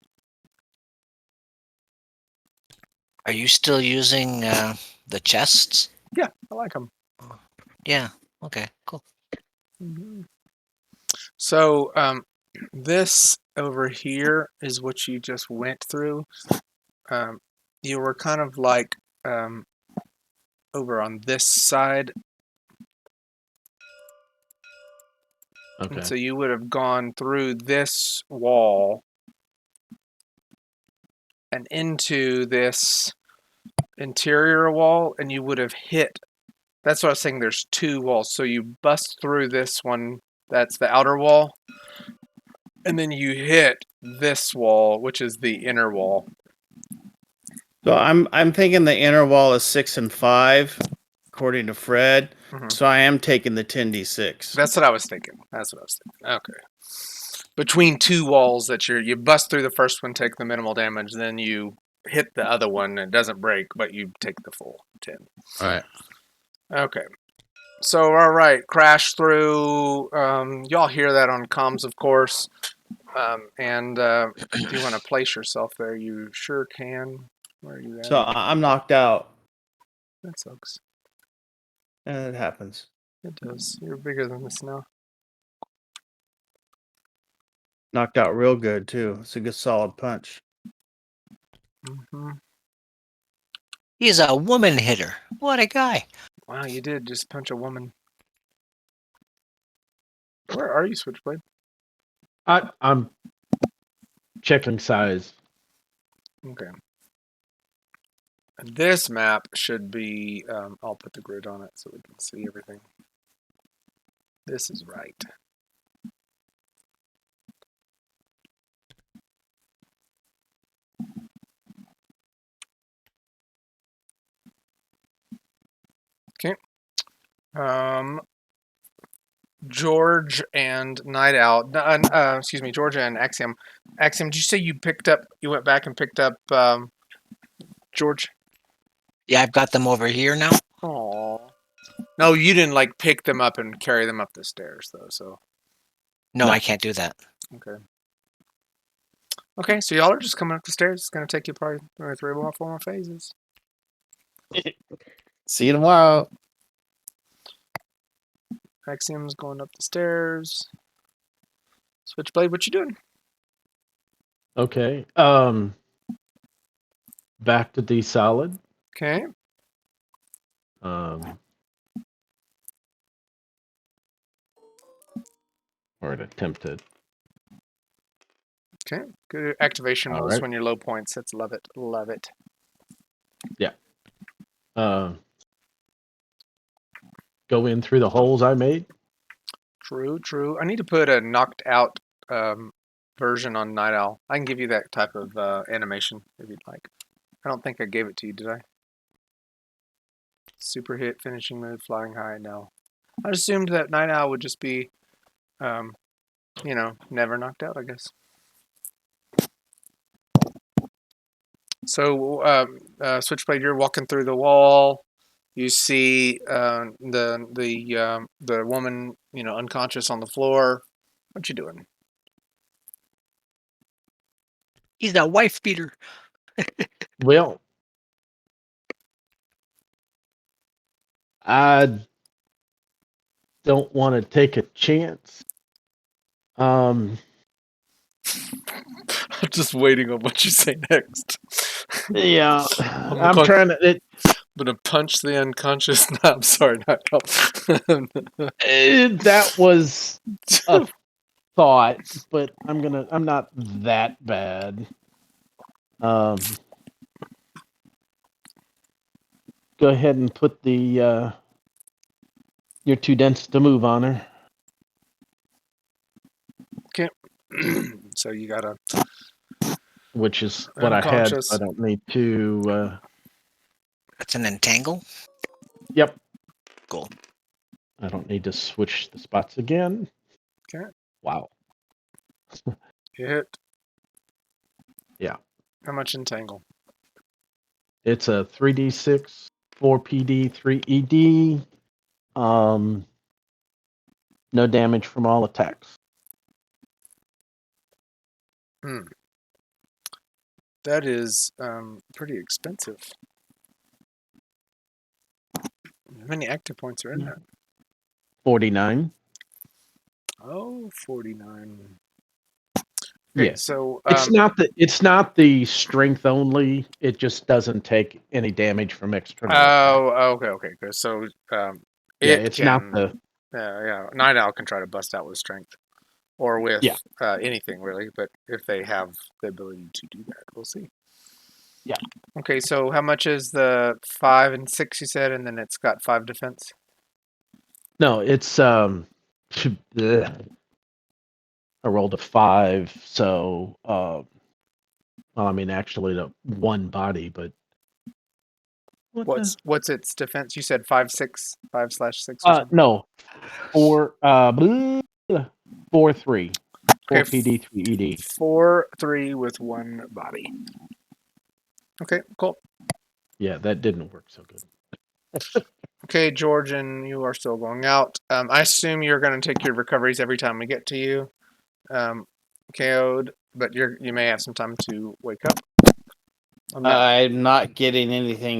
Are you still using the chests? Yeah, I like them. Yeah. Okay. Cool. Mm-hmm. So, this over here is what you just went through. You were kind of like over on this side Okay. And so you would have gone through this wall and into this interior wall, and you would have hit. That's what I was saying. There's two walls. So you bust through this one. That's the outer wall. And then you hit this wall, which is the inner wall. So I'm thinking the inner wall is 6 and 5, according to Fred. Mhm. So I am taking the 10d6. That's what I was thinking. Okay. Between two walls that you bust through the first one, take the minimal damage, then you hit the other one and it doesn't break, but you take the full 10. All right. Okay. So, all right, crash through. Y'all hear that on comms, of course. If you want to place yourself there, you sure can. Where are you at? So I'm knocked out. That sucks. It happens. It does. You're bigger than this now. Knocked out real good, too. It's a good solid punch. Mm-hmm. He's a woman hitter. What a guy. Wow, you did just punch a woman. Where are you, Switchblade? I'm checking size. Okay. And this map should be, I'll put the grid on it so we can see everything. This is right. Okay. George and Night Owl. Excuse me, Georgia and Axiom. Axiom, did you say you went back and picked up George? Yeah, I've got them over here now. Aww. No, you didn't like pick them up and carry them up the stairs though. So No, No. I can't do that. okay. Okay, so y'all are just coming up the stairs. It's gonna take you probably 3 or 4 more phases. See you tomorrow. Axiom's going up the stairs. Switchblade, what you doing? Okay. Back to D solid. Okay. Or it attempted. Okay. Good activation All was right. when you're low points. That's love it. Love it. Go in through the holes I made. True, true. I need to put a knocked out version on Night Owl. I can give you that type of animation if you'd like. I don't think I gave it to you, did I? Super hit, finishing move, flying high. No. I assumed that Night Owl would just be, never knocked out, I guess. So, Switchblade, you're walking through the wall. You see the woman, unconscious on the floor. What you doing? He's a wife beater. Well, I don't want to take a chance. I'm just waiting on what you say next. Yeah, I'm con- trying to. I'm gonna punch the unconscious. No, I'm sorry, not. That was a thought, but I'm not that bad. Go ahead and put the you're too dense to move on her. Okay. So you gotta. Which is what I had. Unconscious. I don't need to. That's an entangle. Yep. Cool. I don't need to switch the spots again. Okay. Wow. You hit. Yeah. How much entangle? It's a 3d6, 4 PD, 3 ED. No damage from all attacks. That is pretty expensive. How many active points are in that? 49. Oh, 49. Yeah. So it's not the strength only. It just doesn't take any damage from external. Oh, okay, good. So it's not the Yeah. Night Owl can try to bust out with strength or with anything really, but if they have the ability to do that, we'll see. Yeah. Okay, so how much is the 5 and 6 you said, and then it's got 5 defense? No, it's I rolled a 5, so well, I mean, actually, the one body, but What's its defense? You said 5/6 or something. no, 4 4 3 4 Okay, PD 3 ED. 4/3 with one body. Okay, cool. Yeah, that didn't work so good. Okay, Georgian, you are still going out. I assume you're going to take your recoveries every time we get to you. KO'd, but you may have some time to wake up. I'm not getting anything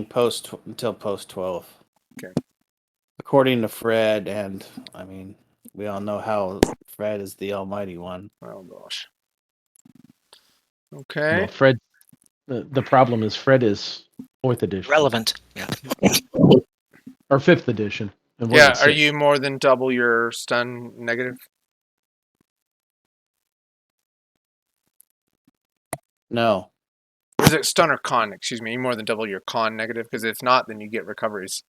until post 12. Okay. According to Fred, and I mean, we all know how Fred is the almighty one. Oh gosh. Okay. Well, Fred, the problem is Fred is 4th edition. Relevant. Yeah. Or 5th edition. And we're Yeah, in are 6th. you more than double your stun negative? No. Is it stun or con? Excuse me. You more than double your con negative? Because if not, then you get recoveries.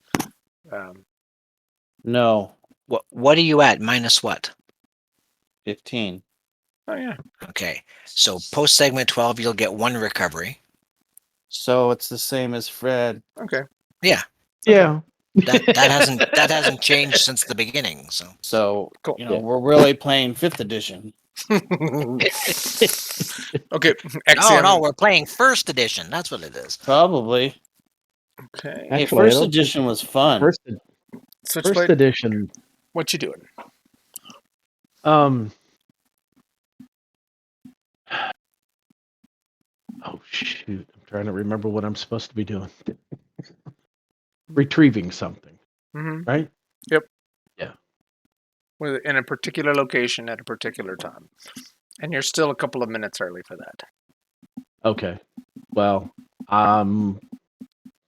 No. What are you at? Minus what? 15. Oh yeah. Okay. So post segment 12, you'll get 1 recovery. So it's the same as Fred. Okay. Yeah. Yeah. That hasn't changed since the beginning. So Cool. We're really playing 5th edition. Okay. No, we're playing 1st edition. That's what it is. Probably. Okay. Hey, Actually, 1st edition was fun. Switchblade, edition. what you doing? Oh shoot! I'm trying to remember what I'm supposed to be doing. Retrieving something. Mm-hmm. Right? Yep. Yeah. In a particular location at a particular time, and you're still a couple of minutes early for that. Okay. Well, I'm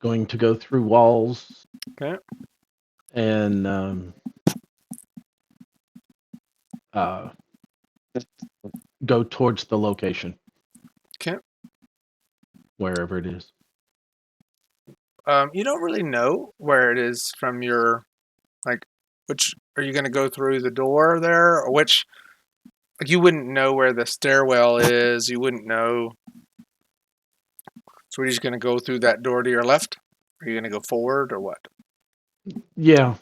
going to go through walls. Okay. And go towards the location. Okay. Wherever it is. You don't really know where it is from your, which, are you going to go through the door there, or which, you wouldn't know where the stairwell is, you wouldn't know, so we're just going to go through that door to your left? Are you going to go forward, or what? Yeah.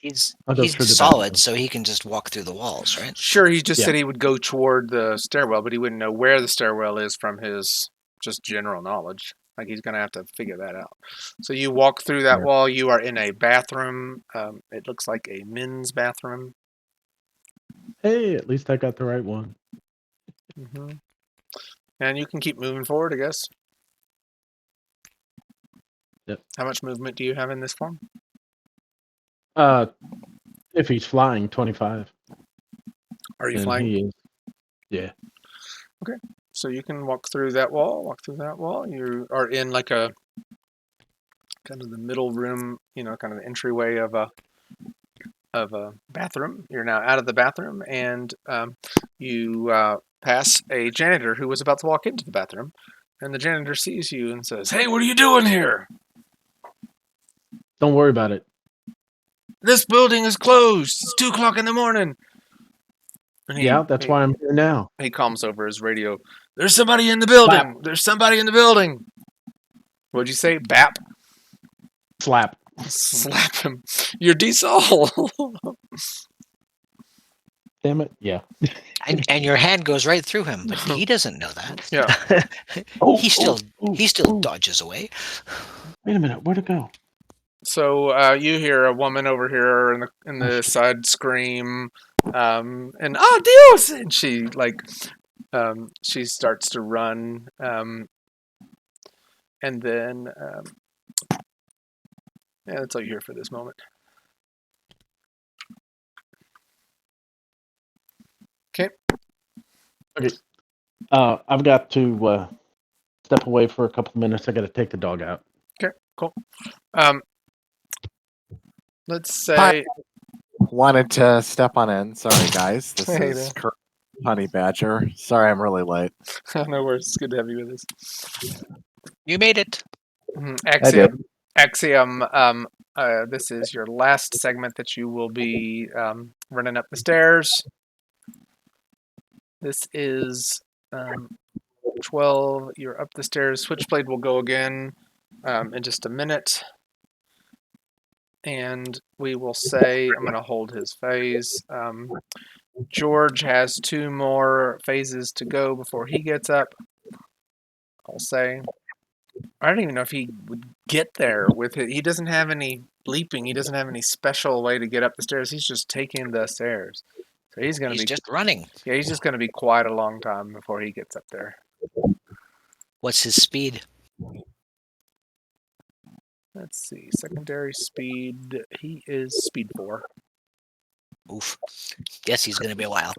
He's through the solid, bathroom. so he can just walk through the walls, right? Sure, he just said he would go toward the stairwell, but he wouldn't know where the stairwell is from his just general knowledge. Like, he's going to have to figure that out. So you walk through that wall. You are in a bathroom. It looks like a men's bathroom. Hey, at least I got the right one. Mm-hmm. And you can keep moving forward, I guess. Yep. How much movement do you have in this form? If he's flying, 25. Are you And flying? He is. Yeah. Okay. So you can walk through that wall. You are in like a kind of the middle room, kind of the entryway of a bathroom. You're now out of the bathroom, and you pass a janitor who was about to walk into the bathroom, and the janitor sees you and says, "Hey, what are you doing here? Don't worry about it. This building is closed. It's 2:00 in the morning." And That's why I'm here now. He calms over his radio. "There's somebody in the building. Slap. There's somebody in the building." What'd you say? Bap? Slap. Slap him. You're diesel. Damn it. Yeah. And your hand goes right through him, but he doesn't know that. Yeah. He still dodges away. Wait a minute. Where'd it go? So you hear a woman over here in the side scream, and Dios! And she she starts to run, and then that's all you hear for this moment. Okay. I've got to step away for a couple minutes. I got to take the dog out. Okay. Cool. Let's say wanted to step on in. Sorry, guys. This Hey is there. Kurt Honey Badger. Sorry, I'm really late. No worries. It's good to have you with us. You made it. I did. Axiom. This is your last segment that you will be running up the stairs. This is 12. You're up the stairs. Switchblade will go again in just a minute. And we will say, I'm going to hold his phase. George has 2 more phases to go before he gets up. I'll say. I don't even know if he would get there with it. He doesn't have any leaping. He doesn't have any special way to get up the stairs. He's just taking the stairs. So he's going to He's be just running. Yeah, he's just going to be quite a long time before he gets up there. What's his speed? Let's see. Secondary speed. He is speed 4. Oof. Guess he's going to be a while.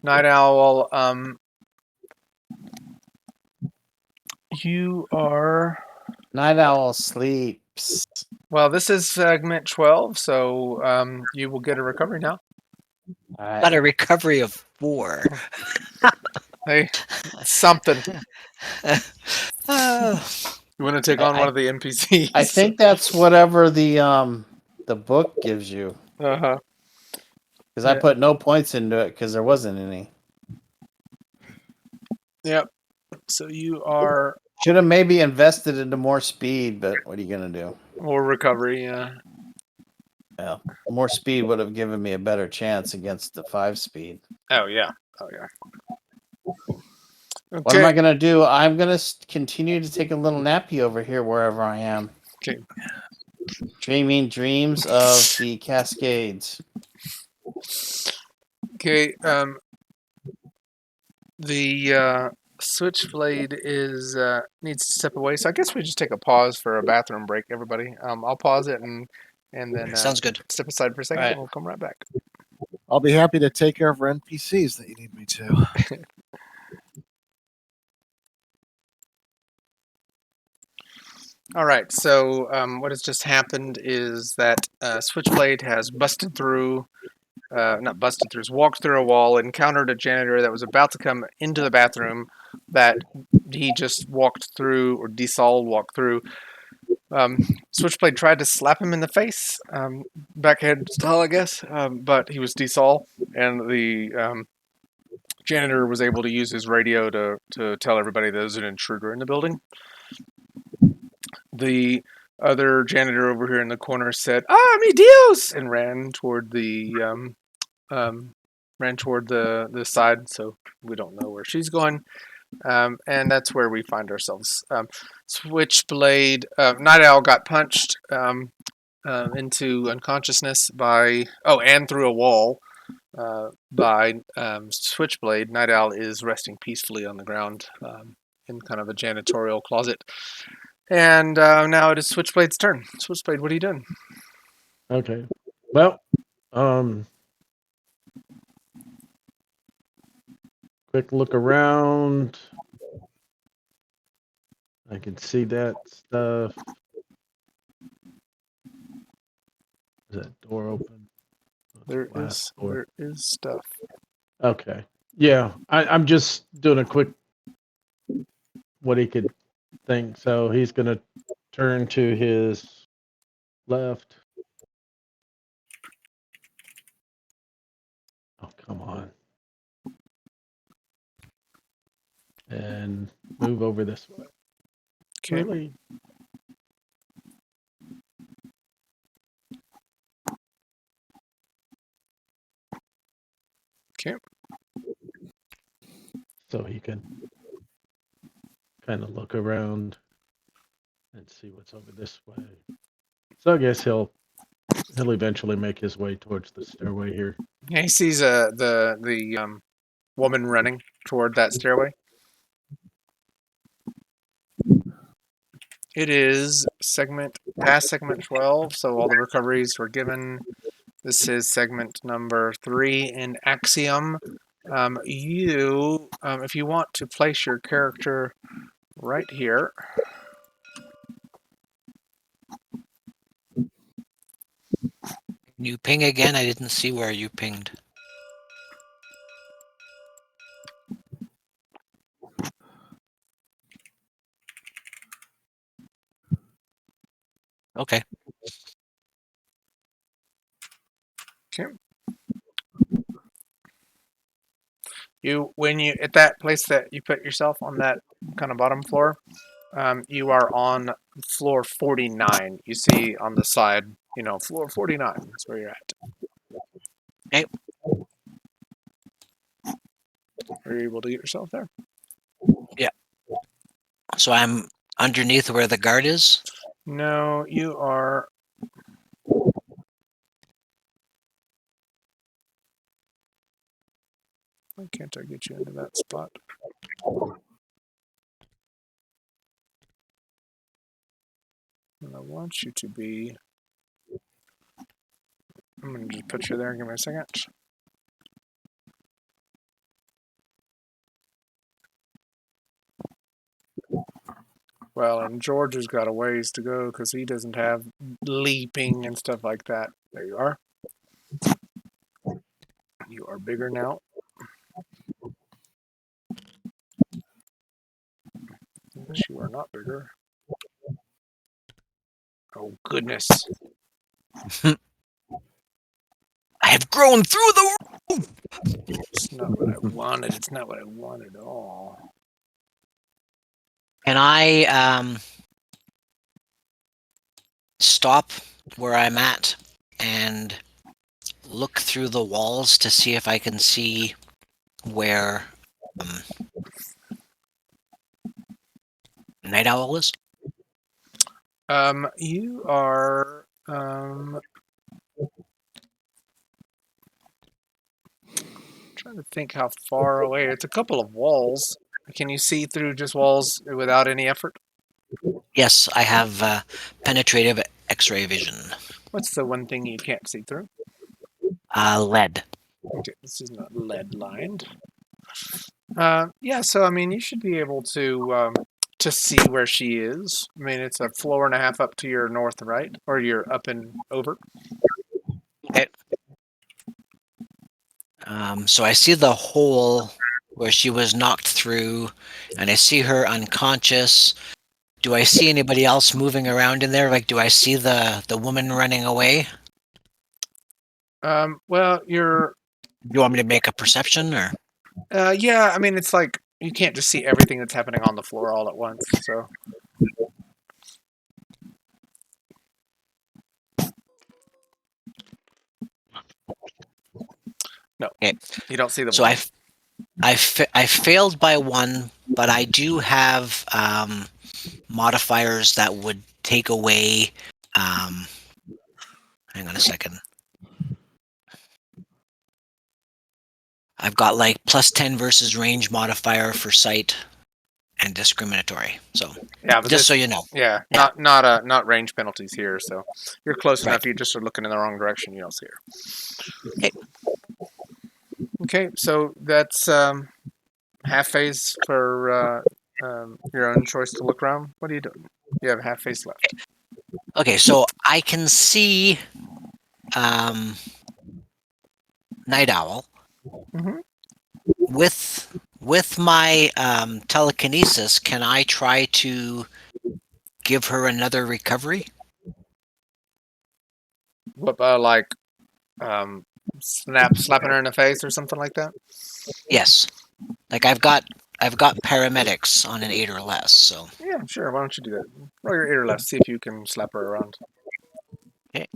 Night Owl, you are... Night Owl sleeps. Well, this is segment 12, so you will get a recovery now. All right. Got a recovery of 4. Hey, something. Oh, You want to take on one of the NPCs? I think that's whatever the book gives you. Uh-huh. Because I put no points into it because there wasn't any. Yep. So you are... Should have maybe invested into more speed, but what are you gonna do? More recovery, yeah. Yeah, more speed would have given me a better chance against the 5 speed. Oh, yeah. Oh, yeah. Okay. What am I gonna do? I'm gonna continue to take a little nappy over here wherever I am. Okay. Dreaming dreams of the Cascades. Okay, the Switchblade is needs to step away, so I guess we just take a pause for a bathroom break, everybody. I'll pause it and then sounds good. step aside for a second, Right. and we'll come right back. I'll be happy to take care of our NPCs that you need me to. All right, so what has just happened is that Switchblade has busted through, not busted through, has walked through a wall, encountered a janitor that was about to come into the bathroom that he just walked through, or Desol walked through. Switchblade tried to slap him in the face, backhand style, I guess, but he was Desol, and the janitor was able to use his radio to tell everybody there's an intruder in the building. The other janitor over here in the corner said, "Ah, mi Dios!" and ran toward the side, so we don't know where she's going. And that's where we find ourselves. Switchblade, Night Owl got punched into unconsciousness and through a wall by Switchblade. Night Owl is resting peacefully on the ground in kind of a janitorial closet. And now it is Switchblade's turn. Switchblade, what are you doing? Okay. Well, quick look around. I can see that stuff. Is that door open? There is stuff. Okay. Yeah, I'm just doing a quick what he could think. So he's going to turn to his left. Oh, come on. And move over this way. Okay. Really? Okay. So he can kind of look around and see what's over this way. So I guess he'll eventually make his way towards the stairway here. Yeah, he sees the woman running toward that stairway. It is past segment 12, so all the recoveries were given. This is segment number 3 in Axiom. If you want to place your character right here. You ping again? I didn't see where you pinged. Okay. Okay. When you at that place that you put yourself on that kind of bottom floor, you are on floor 49. You see on the side, floor 49 is where you're at. Okay. Are you able to get yourself there? Yeah. So I'm underneath where the guard is? No, you are. Why can't I get you into that spot? And I want you to be. I'm going to just put you there. Give me a second. Well, and George has got a ways to go because he doesn't have leaping and stuff like that. There you are. You are bigger now. Unless you are not bigger. Oh, goodness. I have grown through the roof! It's not what I wanted. It's not what I wanted at all. Can I stop where I'm at and look through the walls to see if I can see where Night Owl is? You are trying to think how far away. It's a couple of walls. Can you see through just walls without any effort? Yes, I have penetrative X-ray vision. What's the one thing you can't see through? Lead. Okay, this is not lead lined. Yeah, so I mean, you should be able to see where she is. I mean, it's a floor and a half up to your north, right, or you're up and over. Okay. So I see the hole where she was knocked through, and I see her unconscious. Do I see anybody else moving around in there? Like, do I see the woman running away? Well, you're. Do you want me to make a perception, or? Yeah, I mean, it's like you can't just see everything that's happening on the floor all at once. So. No, Okay. you don't see the. So I failed by one, but I do have modifiers that would take away. Hang on a second. I've got like +10 versus range modifier for sight and discriminatory. So Yeah, but just so you know. Yeah, not range penalties here. So you're close enough. You just are looking in the wrong direction. You don't see her. Okay. Okay, so that's half phase for your own choice to look around. What are you doing? You have half phase left. Okay, so I can see Night Owl. Mm-hmm. With my telekinesis, can I try to give her another recovery? What like slapping her in the face or something like that? Yes. Like I've got paramedics on an 8 or less, so. Yeah, sure. Why don't you do that? Roll your 8 or less. See if you can slap her around. Okay.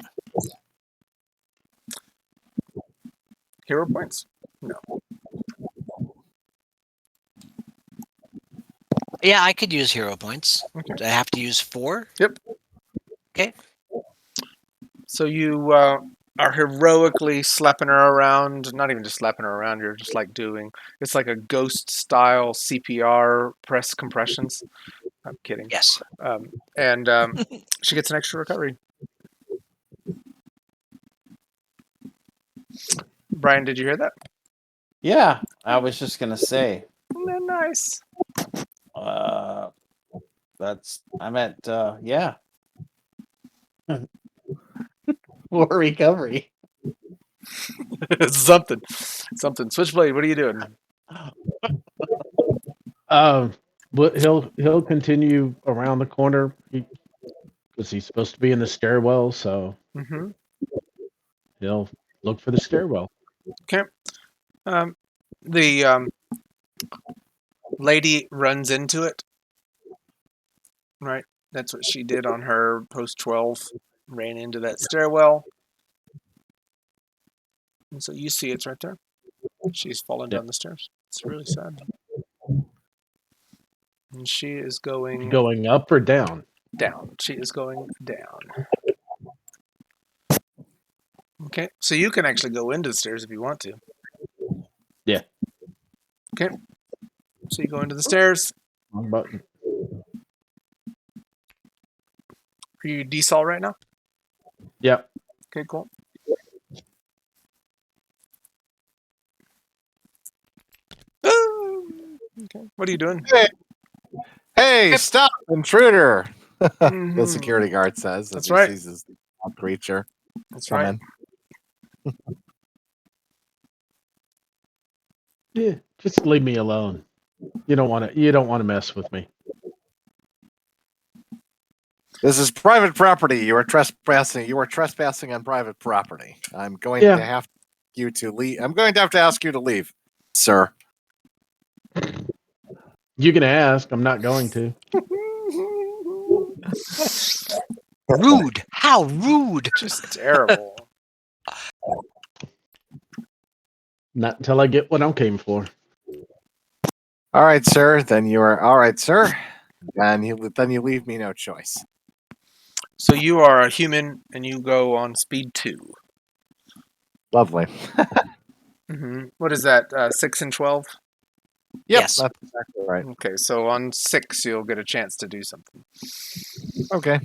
Hero points? No. Yeah, I could use hero points. Okay. Do I have to use 4? Yep. Okay. So you are heroically slapping her around. Not even just slapping her around. You're just like it's like a ghost style CPR press compressions. I'm kidding. Yes. And she gets an extra recovery. Brian, did you hear that? Yeah, I was just gonna say. Isn't that nice? I'm at yeah. More recovery. Something. Switchblade, what are you doing? But he'll continue around the corner because he's supposed to be in the stairwell, so Mm-hmm. he'll look for the stairwell. Okay. The lady runs into it. Right. That's what she did on her post 12. Ran into that stairwell. And so you see it's right there. She's fallen down the stairs. It's really sad. And she is going Going up or down? down. She is going down. Okay. So you can actually go into the stairs if you want to. Yeah. Okay. So you go into the stairs. Wrong button. Are you desol right now? Yep. Okay, cool. Okay. What are you doing? Hey, stop, intruder! Mhm. The security guard says. That's as he right. Sees this creature. That's come right. in. Yeah. Just leave me alone. You don't want to mess with me. This is private property. You are trespassing. You are trespassing on private property. I'm going to have you to leave. I'm going to have to ask you to leave, sir. You can ask. I'm not going to. Rude. How rude. Just terrible. Not until I get what I'm came for. All right, sir. Then you are all right, sir. And then you leave me no choice. So you are a human and you go on speed 2. Lovely. Mm-hmm. What is that? 6 and 12? Yep, Yes. that's exactly right. Okay, so on 6 you'll get a chance to do something. Okay.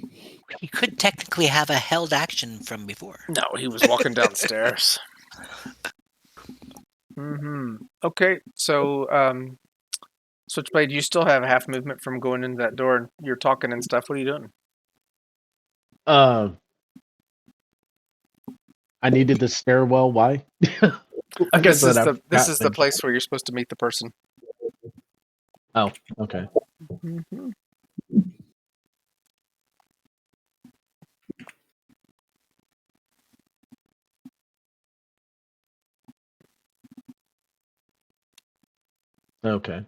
He could technically have a held action from before. No, he was walking downstairs. Mm-hmm. Okay, so Switchblade, you still have half movement from going into that door. You're talking and stuff. What are you doing? I needed the stairwell. Why? I guess this is the place where you're supposed to meet the person. Oh, okay. Mm-hmm. Okay.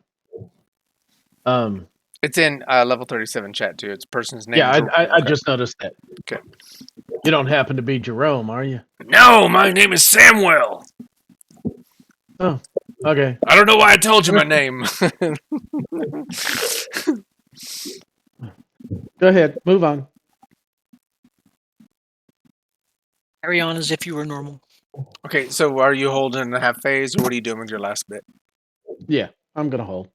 It's in level 37 chat too. It's a person's name. Yeah, I just noticed that. Okay. You don't happen to be Jerome, are you? No, my name is Samuel. Oh, okay. I don't know why I told you my name. Go ahead. Move on. Carry on as if you were normal. Okay, so are you holding a half phase, or what are you doing with your last bit? Yeah, I'm gonna hold.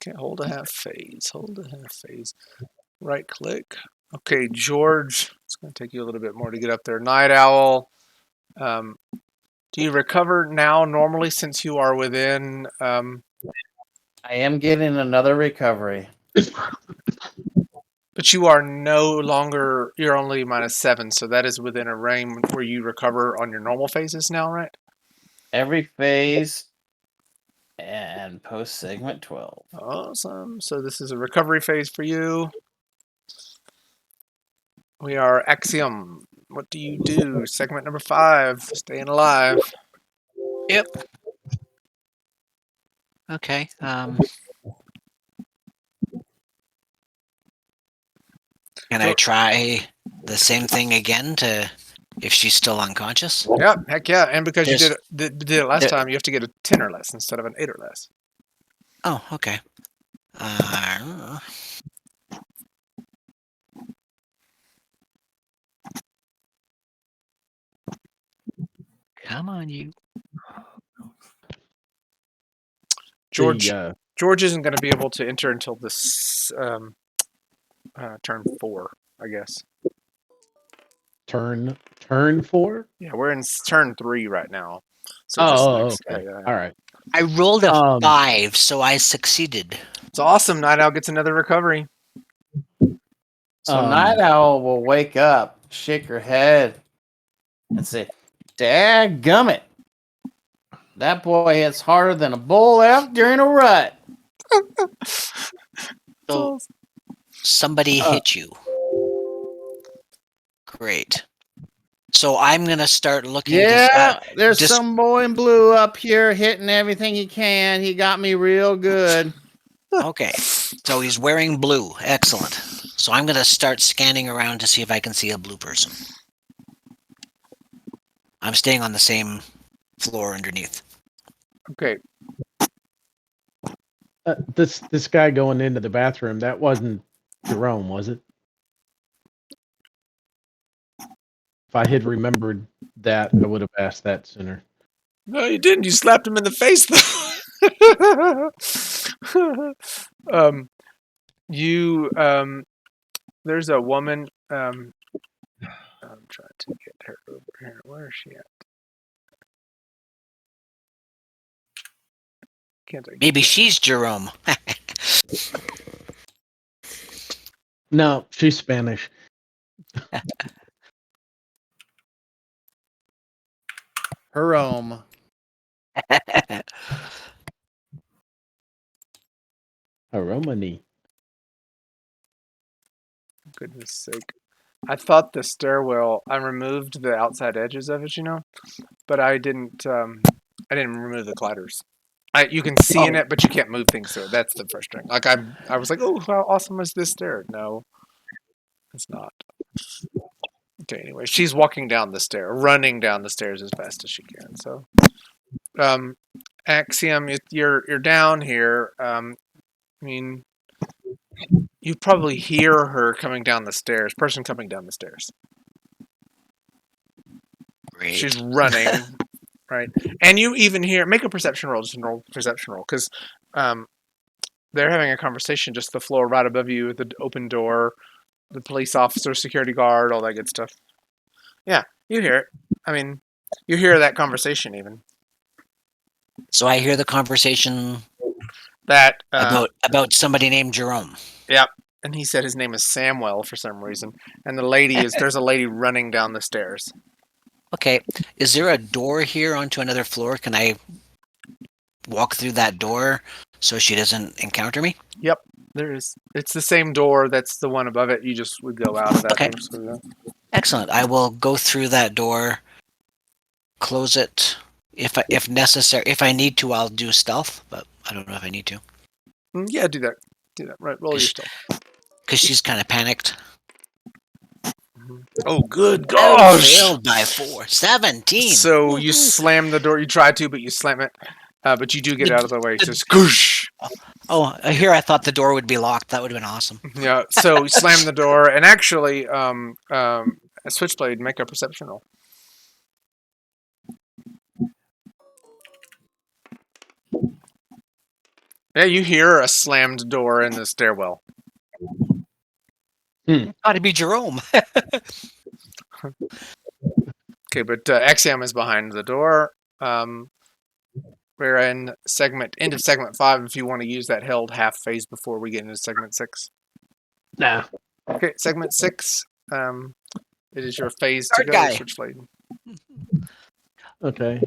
Okay, hold a half phase. Hold a half phase. Right click. Okay, George. It's going to take you a little bit more to get up there. Night Owl. Do you recover now normally since you are within? I am getting another recovery. But you are no longer. You're only -7, so that is within a range where you recover on your normal phases now, right? Every phase and post segment 12. Awesome. So this is a recovery phase for you. We are Axiom. What do you do? Segment number 5. Staying alive. Yep. Okay. Can I try the same thing again to if she's still unconscious? Yep, heck yeah. And because you There's- did it last time, you have to get a 10 or less instead of an 8 or less. Oh, okay. Come on, you. George isn't going to be able to enter until this turn 4, I guess. Turn 4? Yeah, we're in turn 3 right now. So okay. All right. I rolled a 5, so I succeeded. It's awesome. Night Owl gets another recovery. So Night Owl will wake up, shake her head, and say, "Dadgummit, That boy hits harder than a bull out during a rut. So somebody hit you. Great. So I'm gonna start looking. There's some boy in blue up here hitting everything he can. He got me real good. Okay. So he's wearing blue. Excellent. So I'm gonna start scanning around to see if I can see a blue person. I'm staying on the same floor underneath. Okay. This guy going into the bathroom, that wasn't Jerome, was it? If I had remembered that, I would have asked that sooner. No, you didn't. You slapped him in the face, though. There's a woman. I'm trying to get her over here. Where is she at? Can't I? Maybe she's Jerome. No, she's Spanish. Jerome. Romani. Goodness sake. I thought the stairwell, I removed the outside edges of it, but I didn't remove the cladders. You can see in it, but you can't move things through it. That's the frustrating. Like I was like, oh, how awesome is this stair? No, it's not. Okay, anyway, she's walking down the stair, running down the stairs as fast as she can. So, Axiom, you're down here. I mean, you probably hear her coming down the stairs. Person coming down the stairs. Great. She's running, right? And you even hear. Make a perception roll, just a normal perception roll, because they're having a conversation just the floor right above you, the open door, the police officer, security guard, all that good stuff. Yeah, you hear it. I mean, you hear that conversation even. So I hear the conversation that about somebody named Jerome. Yep. And he said his name is Samwell for some reason. And the lady there's a lady running down the stairs. Okay. Is there a door here onto another floor? Can I walk through that door so she doesn't encounter me? Yep, there is. It's the same door. That's the one above it. You just would go out of that door. So Excellent. I will go through that door, close it. If necessary, if I need to, I'll do stealth, but I don't know if I need to. Yeah, do that. Do that. Right, roll your stealth. Because she's kind of panicked. Oh, good gosh! Failed by 4. 17. So you slam the door. You try to, but you slam it. But you do get out of the way. It says, "Goosh." Oh, here I thought the door would be locked. That would have been awesome. Yeah. So you slam the door, and actually, a Switchblade, make a perception roll. Yeah, you hear a slammed door in the stairwell. Got to be Jerome. Okay, but Axiom is behind the door. We're in end of segment 5. If you want to use that held half phase before we get into segment 6. Nah. Okay, segment 6. It is your phase to go, Switchblade. Okay.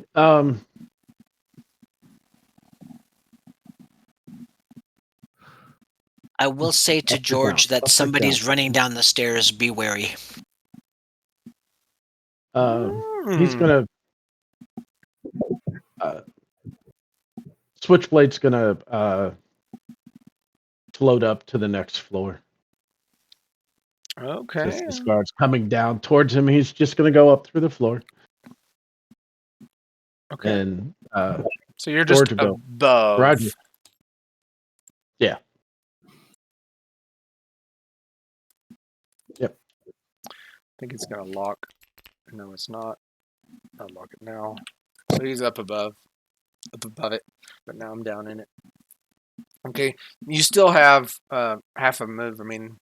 I will say to George that somebody's running down the stairs. Be wary. He's gonna. Switchblade's gonna float up to the next floor. Okay. This guard's coming down towards him. He's just gonna go up through the floor. Okay. And so you're just above. Roger. Yeah. Yep. I think it's gonna lock. No, it's not. I'll lock it now. So he's up above it, but now I'm down in it. Okay, you still have half a move. I mean,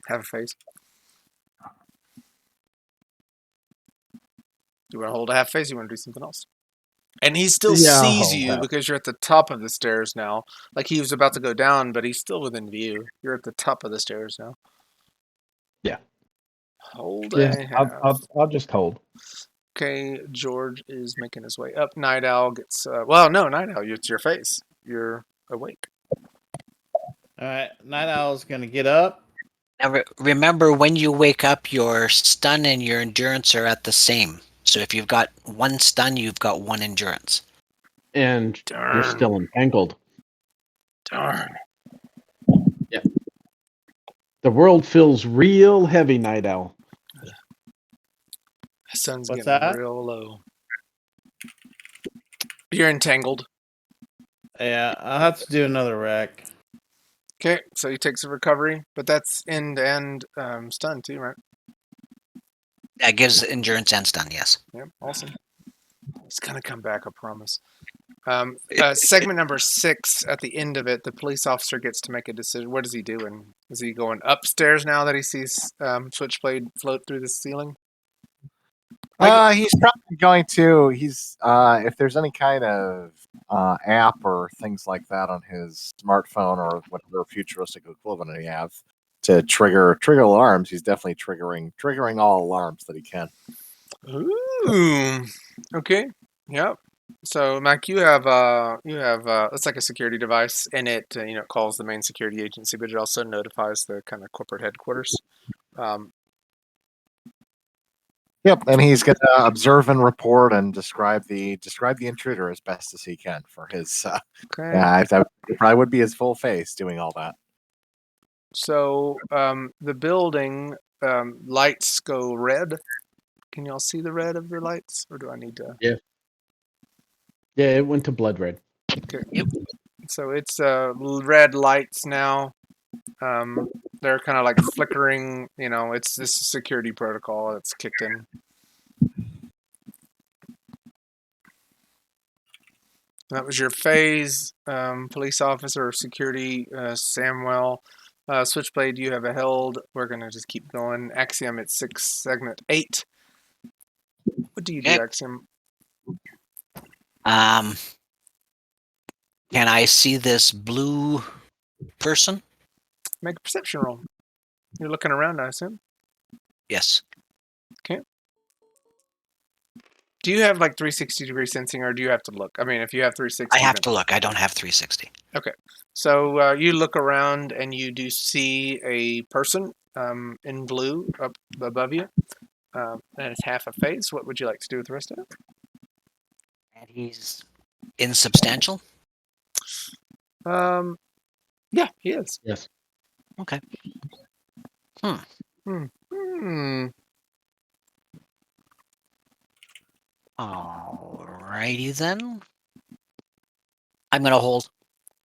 half a phase. You want to hold a half phase? You want to do something else? And he still sees you because you're at the top of the stairs now. Like he was about to go down, but he's still within view. You're at the top of the stairs now. Yeah. Hold I'll just hold. Okay, George is making his way up. Night Owl gets. Well, no, Night Owl, it's your face. You're awake. All right, Night Owl's gonna get up. Now remember, when you wake up, your stun and your endurance are at the same. So if you've got one stun, you've got one endurance. And Darn. you're still entangled. Darn. Yeah. The world feels real heavy, Night Owl. The sun's What's getting that? real low. You're entangled. Yeah, I'll have to do another wreck. Okay, so he takes a recovery, but that's end-to-end stun too, right? That gives endurance and stun, yes. Yep, awesome. He's gonna come back, I promise. Segment number 6, at the end of it, the police officer gets to make a decision. What is he doing? Is he going upstairs now that he sees Switchblade float through the ceiling? He's probably going to. If there's any kind of app or things like that on his smartphone or whatever futuristic equivalent he has to trigger alarms, he's definitely triggering all alarms that he can. Ooh. Okay. Yep. So, Mac, you have it's like a security device, and it it calls the main security agency, but it also notifies the kind of corporate headquarters. Yep, and he's going to observe and report and describe the intruder as best as he can for his. Okay. Yeah, that probably would be his full face doing all that. So, the building lights go red. Can y'all see the red of your lights, or do I need to? Yeah. Yeah, it went to blood red. Okay. Yep. So it's red lights now. They're kind of like flickering. It's this security protocol that's kicked in. That was your phase, police officer, security, Samuel. Switchblade, you have a held. We're going to just keep going. Axiom, it's 6, segment 8. What do you do, Okay. Axiom? Can I see this blue person? Make a perception roll. You're looking around, I assume. Yes. Okay. Do you have like 360-degree sensing, or do you have to look? I mean, if you have 360, I have to look. I don't have 360. Okay. So you look around and you do see a person in blue up above you. And it's half a face. What would you like to do with the rest of it? And he's insubstantial? Yeah, he is. Yes. Okay. Alrighty then. I'm gonna hold.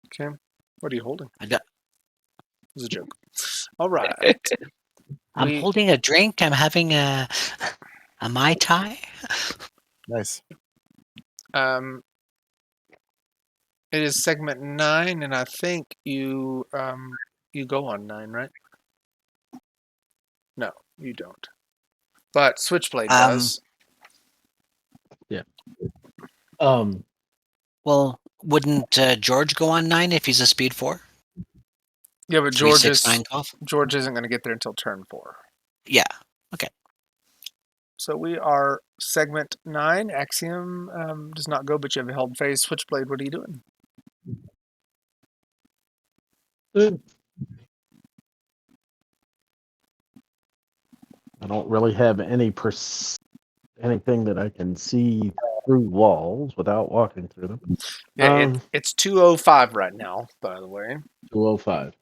Okay. What are you holding? I got. It was a joke. All right. I'm holding a drink. I'm having a Mai Tai. Nice. It is segment 9, and I think you go on 9, right? No, you don't. But Switchblade does. Yeah. Well, wouldn't George go on 9 if he's a speed 4? Yeah, but 3, 6, 9, 12? George isn't going to get there until turn 4. Yeah. Okay. So we are segment 9. Axiom does not go, but you have a held phase. Switchblade, what are you doing? I don't really have anything that I can see through walls without walking through them. Yeah, it's 2:05 right now, by the way. 2:05.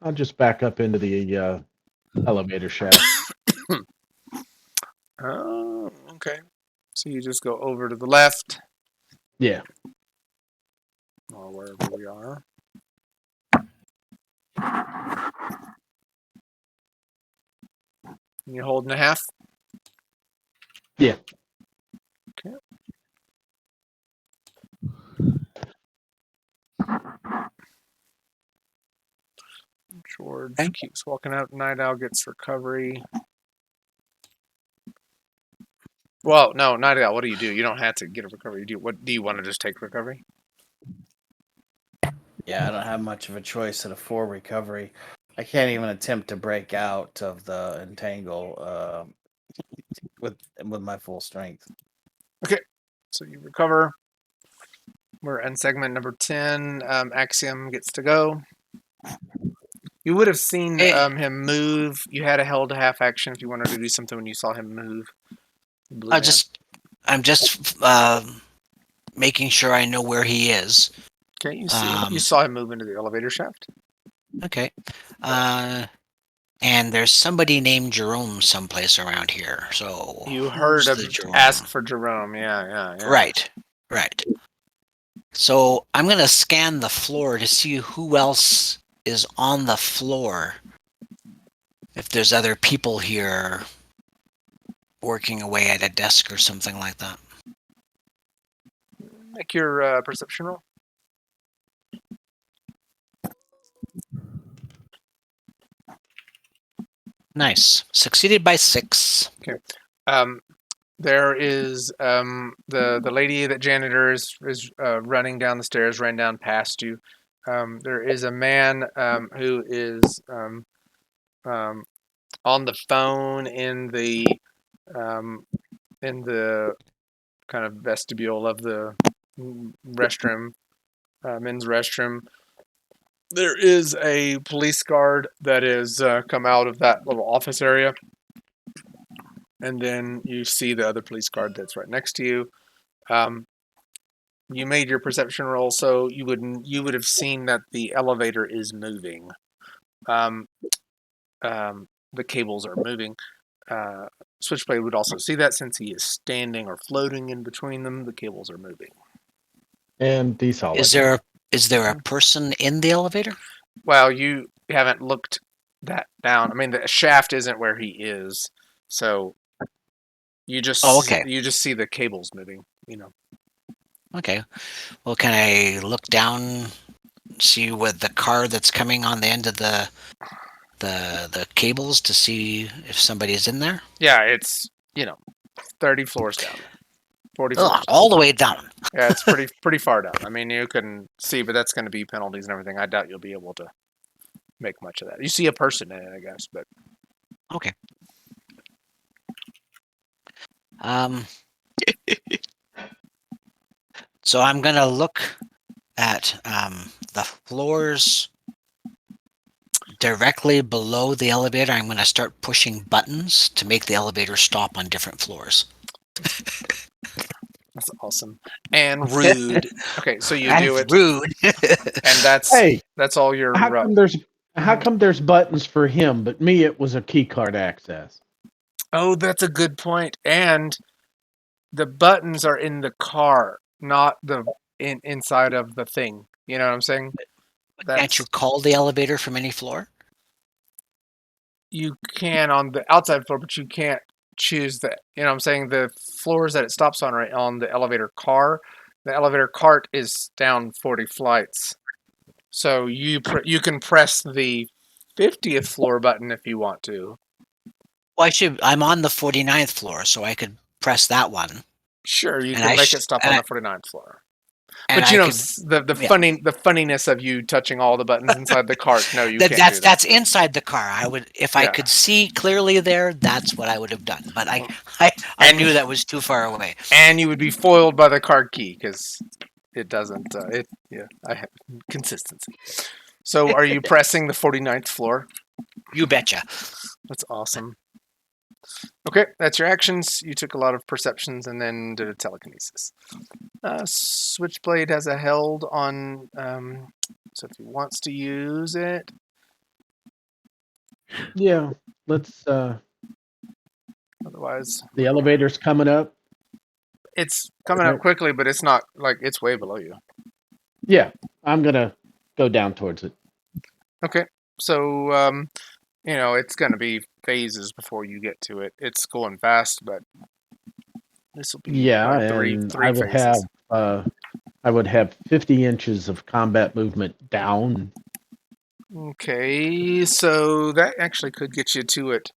I'll just back up into the elevator shaft. Oh, okay. So you just go over to the left. Yeah. Or wherever we are. And you're holding a half? Yeah. Okay. George keeps walking out. Night Owl gets recovery. Well, no, Night Owl, what do? You don't have to get a recovery. What do you want to just take recovery? Yeah, I don't have much of a choice at a 4 recovery. I can't even attempt to break out of the entangle with my full strength. So you recover. We're in segment number 10. Axiom gets to go. You would have seen him move. You had a held half action if you wanted to do something when you saw him move. I'm just making sure I know where he is. Okay, you see him. You saw him move into the elevator shaft. Okay. And there's somebody named Jerome someplace around here. So you heard him ask for Jerome. Yeah. Right. So I'm going to scan the floor to see who else is on the floor. If there's other people here working away at a desk or something like that. Make your perception roll. Nice. Succeeded by 6. Okay. There is the lady that janitor is running down the stairs, ran down past you. There is a man who is on the phone in the kind of vestibule of the restroom, men's restroom. There is a police guard that is come out of that little office area. And then you see the other police guard that's right next to you. You made your perception roll, so you would have seen that the elevator is moving. The cables are moving. Switchblade would also see that since he is standing or floating in between them. The cables are moving. And desolid. Is there a person in the elevator? Well, you haven't looked that down. I mean, the shaft isn't where he is, so you just you just see the cables moving. Okay. Well, can I look down, see what the car that's coming on the end of the cables to see if somebody's in there? Yeah, it's 30 floors down. 40 floors down. All the way down. Yeah, it's pretty far down. I mean, you can see, but that's going to be penalties and everything. I doubt you'll be able to make much of that. You see a person in it, I guess, but okay. So I'm gonna look at the floors directly below the elevator. I'm gonna start pushing buttons to make the elevator stop on different floors. That's awesome and rude. Okay, so you do it. Rude. And that's all your. How come there's buttons for him, but me it was a key card access? Oh, that's a good point. And the buttons are in the car, not the inside of the thing. You know what I'm saying? Can't you call the elevator from any floor? You can on the outside floor, but you can't choose that. You know what I'm saying? The floors that it stops on are on the elevator car. The elevator cart is down 40 flights. So you can press the 50th floor button if you want to. Well, I'm on the 49th floor, so I could press that one. Sure, you can make it stop on the 49th floor. But the funniness of you touching all the buttons inside the cart. No, you can't do that. That's inside the car. I would, if I could see clearly there, that's what I would have done. But I knew that was too far away. And you would be foiled by the card key because it doesn't. I have consistency. So, are you pressing the 49th floor? You betcha. That's awesome. Okay, that's your actions. You took a lot of perceptions and then did a telekinesis. Switchblade has a held on, so if he wants to use it. Yeah, let's. Otherwise, the elevator's coming up. It's coming up quickly, but it's not like it's way below you. Yeah, I'm gonna go down towards it. Okay, so it's going to be phases before you get to it. It's going fast, but this will be three I would phases. I would have 50 inches of combat movement down. Okay, so that actually could get you to it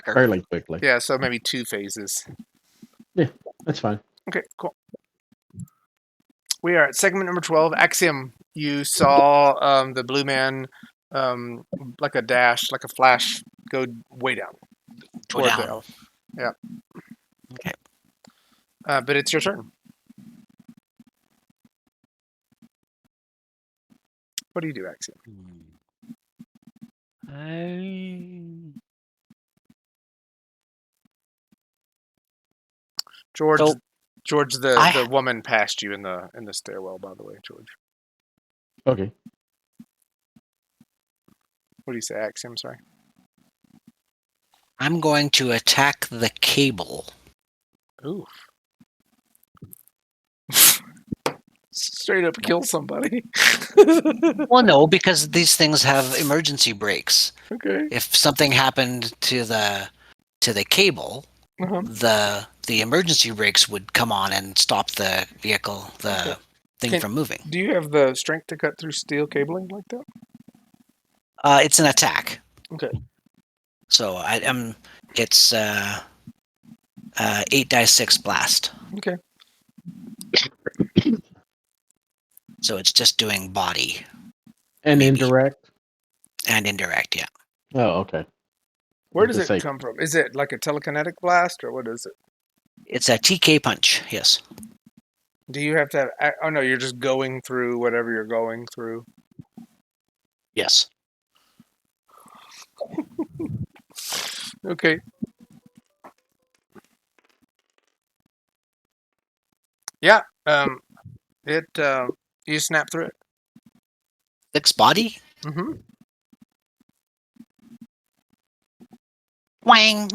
fairly quickly. Yeah, so maybe 2 phases. Yeah, that's fine. Okay, cool. We are at segment number 12. Axiom, you saw the blue man like a dash, like a flash, go way down Go toward the down. elf. Yeah. Okay. But it's your turn. What do you do, Axiom? George, So, George, the woman passed you in the stairwell. By the way, George. Okay. What do you say, Axiom? Sorry. I'm going to attack the cable. Ooh. Straight up kill somebody. Well, no, because these things have emergency brakes. Okay. If something happened to the cable, Uh-huh. the emergency brakes would come on and stop the vehicle, Okay. thing from moving. Do you have the strength to cut through steel cabling like that? It's an attack. Okay. So it's 8d6 blast. Okay. So it's just doing body And maybe. indirect? And indirect, yeah. Oh, okay. Where does it come from? Is it like a telekinetic blast, or what is it? It's a TK punch, yes. Do you have to have... Oh, no, you're just going through whatever you're going through. Yes. Okay. Yeah. You snap through it. 6 body? Mm-hmm. Wang!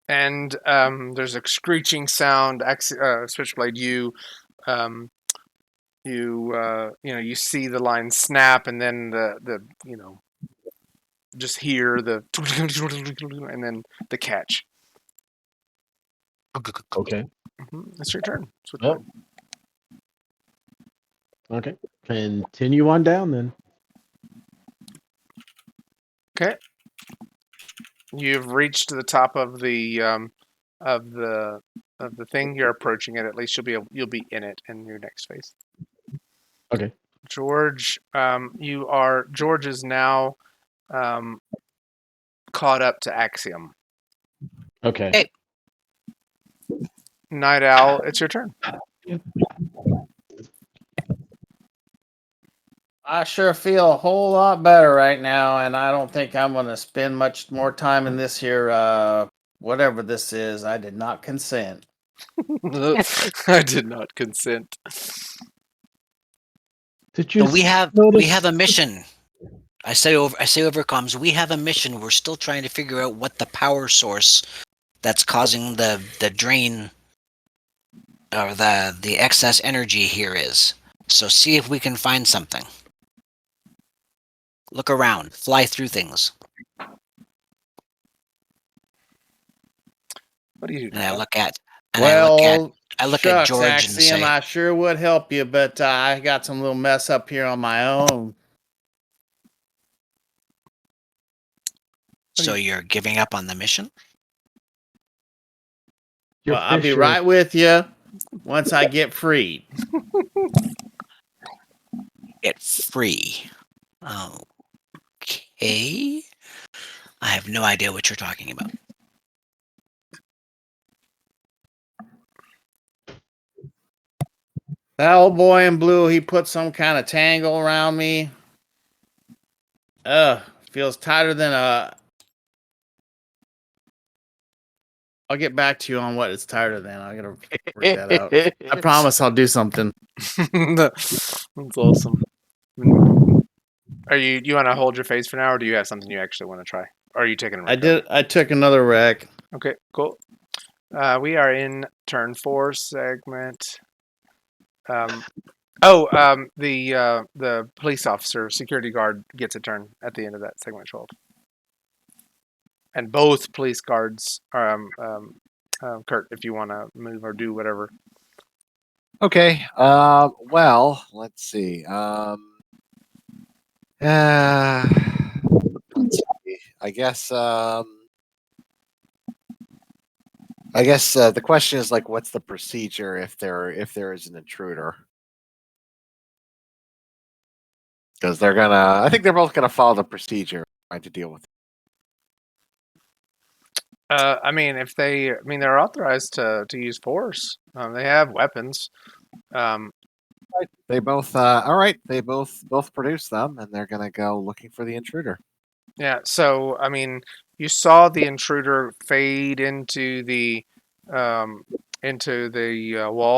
And there's a screeching sound. Switchblade, you see the line snap, and then the just hear the and then the catch. Okay. It's your turn. Switchblade. Okay. Continue on down then. Okay. You've reached the top of the thing. You're approaching it. At least you'll be in it in your next phase. Okay. George, George is now caught up to Axiom. Okay. Hey. Night Owl, it's your turn. I sure feel a whole lot better right now, and I don't think I'm going to spend much more time in this here, whatever this is. I did not consent. I did not consent. Did you? So we have a mission. I say over comms, we have a mission. We're still trying to figure out what the power source that's causing the drain or the excess energy here is. So see if we can find something. Look around, fly through things. What do you do? And I look at shucks, George Axiom, and say, I sure would help you, but I got some little mess up here on my own. so you're giving up on the mission? Well, I'll be right with you once I get freed. Get free. Okay. I have no idea what you're talking about. That old boy in blue, he put some kind of tangle around me. Feels tighter than a... I'll get back to you on what it's tighter than. I gotta work that out. I promise I'll do something. That's awesome. Are you want to hold your phase for now, or do you have something you actually want to try? Or are you taking a wreck? I took another wreck. Okay, cool. We are in turn 4 segment. The police officer, security guard, gets a turn at the end of that segment 12. And both police guards, Kurt, if you want to move or do whatever. Okay. Well, let's see. Let's see. I guess. I guess the question is like, what's the procedure if there is an intruder? Because they're gonna, I think they're both gonna follow the procedure trying to deal with it. I mean, they're authorized to use force. They have weapons. They both, all right. They both produce them, and they're gonna go looking for the intruder. Yeah. So, I mean, you saw the intruder fade into the wall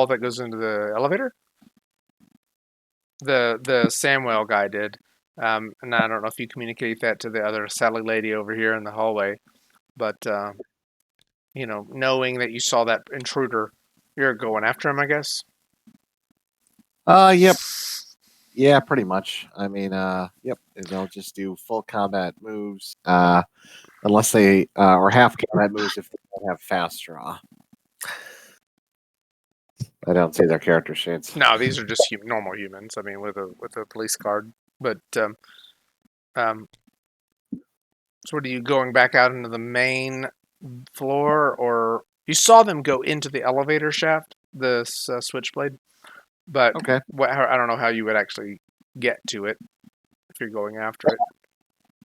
that goes into the elevator. The Samwell guy did, and I don't know if you communicate that to the other Sally lady over here in the hallway, but knowing that you saw that intruder, you're going after him, I guess. Yep. Yeah, pretty much. I mean, yep. They'll just do full combat moves, unless they or half combat moves if they don't have fast draw. I don't see their character sheets. No, these are just normal humans. I mean, with a police card. But so, what are you going back out into the main floor, or you saw them go into the elevator shaft, this switchblade? But Okay. I don't know how you would actually get to it if you're going after it.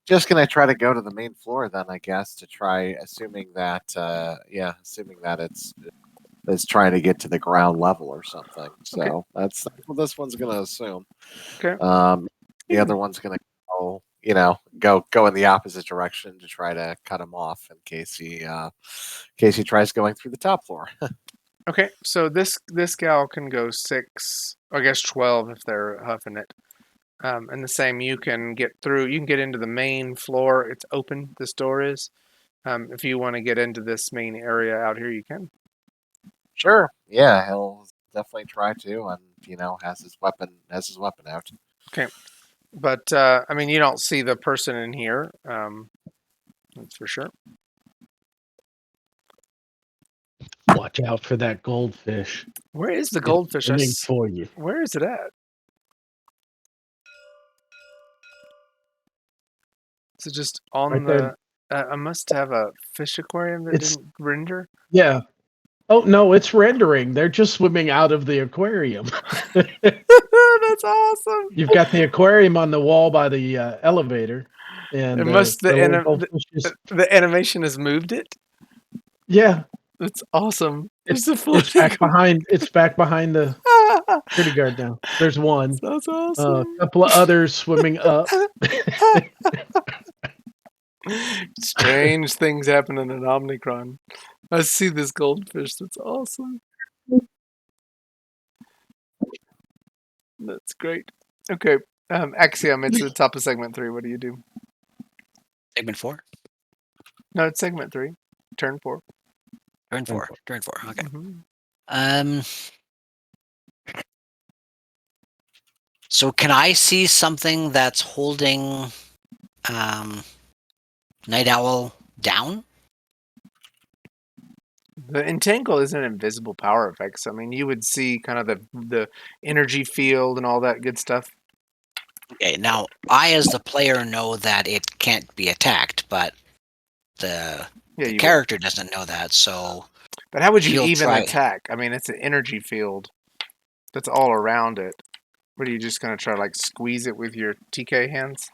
Just gonna try to go to the main floor then, I guess, to try, assuming that it's trying to get to the ground level or something. So Okay. that's what this one's gonna assume. Okay. The other one's gonna go in the opposite direction to try to cut him off in case he tries going through the top floor. Okay, so this gal can go 6, I guess 12 if they're huffing it. And the same, you can get through. You can get into the main floor. It's open. This door is. If you want to get into this main area out here, you can. Sure. Yeah, he'll definitely try to, and has his weapon out. Okay, but I mean, you don't see the person in here. That's for sure. Watch out for that goldfish. Where is the goldfish? Aiming for you. Where is it at? Is it just on Right the? I must have a fish aquarium that didn't render. Yeah. Oh no, it's rendering. They're just swimming out of the aquarium. That's awesome. You've got the aquarium on the wall by the elevator, and the animation has moved it. Yeah, that's awesome. It's back behind. It's back behind the security guard now. There's one. That's awesome. A couple of others swimming up. Strange things happen in an Omnicron. I see this goldfish. That's awesome. That's great. Okay. Axiom, it's the top of segment 3. What do you do? Segment 4? No, it's segment 3. Turn 4. Turn 4. Okay. Mm-hmm. So can I see something that's holding Night Owl down? The entangle is an invisible power effect. So, I mean, you would see kind of the energy field and all that good stuff. Okay, now I, as the player, know that it can't be attacked, but the character doesn't know that. So, but how would you even attack? I mean, it's an energy field that's all around it. What are you just gonna try to like squeeze it with your TK hands?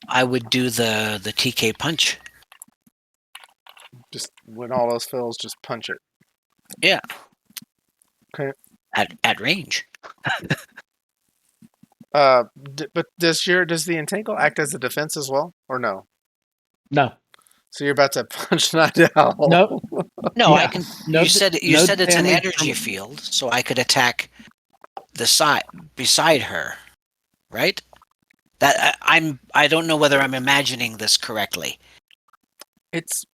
I would do the TK punch. Just when all else fails, just punch it. Yeah. Okay. At range. But does the entangle act as a defense as well, or no? No. So you're about to punch Night Owl. Nope. No, I can. You said it's an energy field, so I could attack the side beside her, right? That I don't know whether I'm imagining this correctly.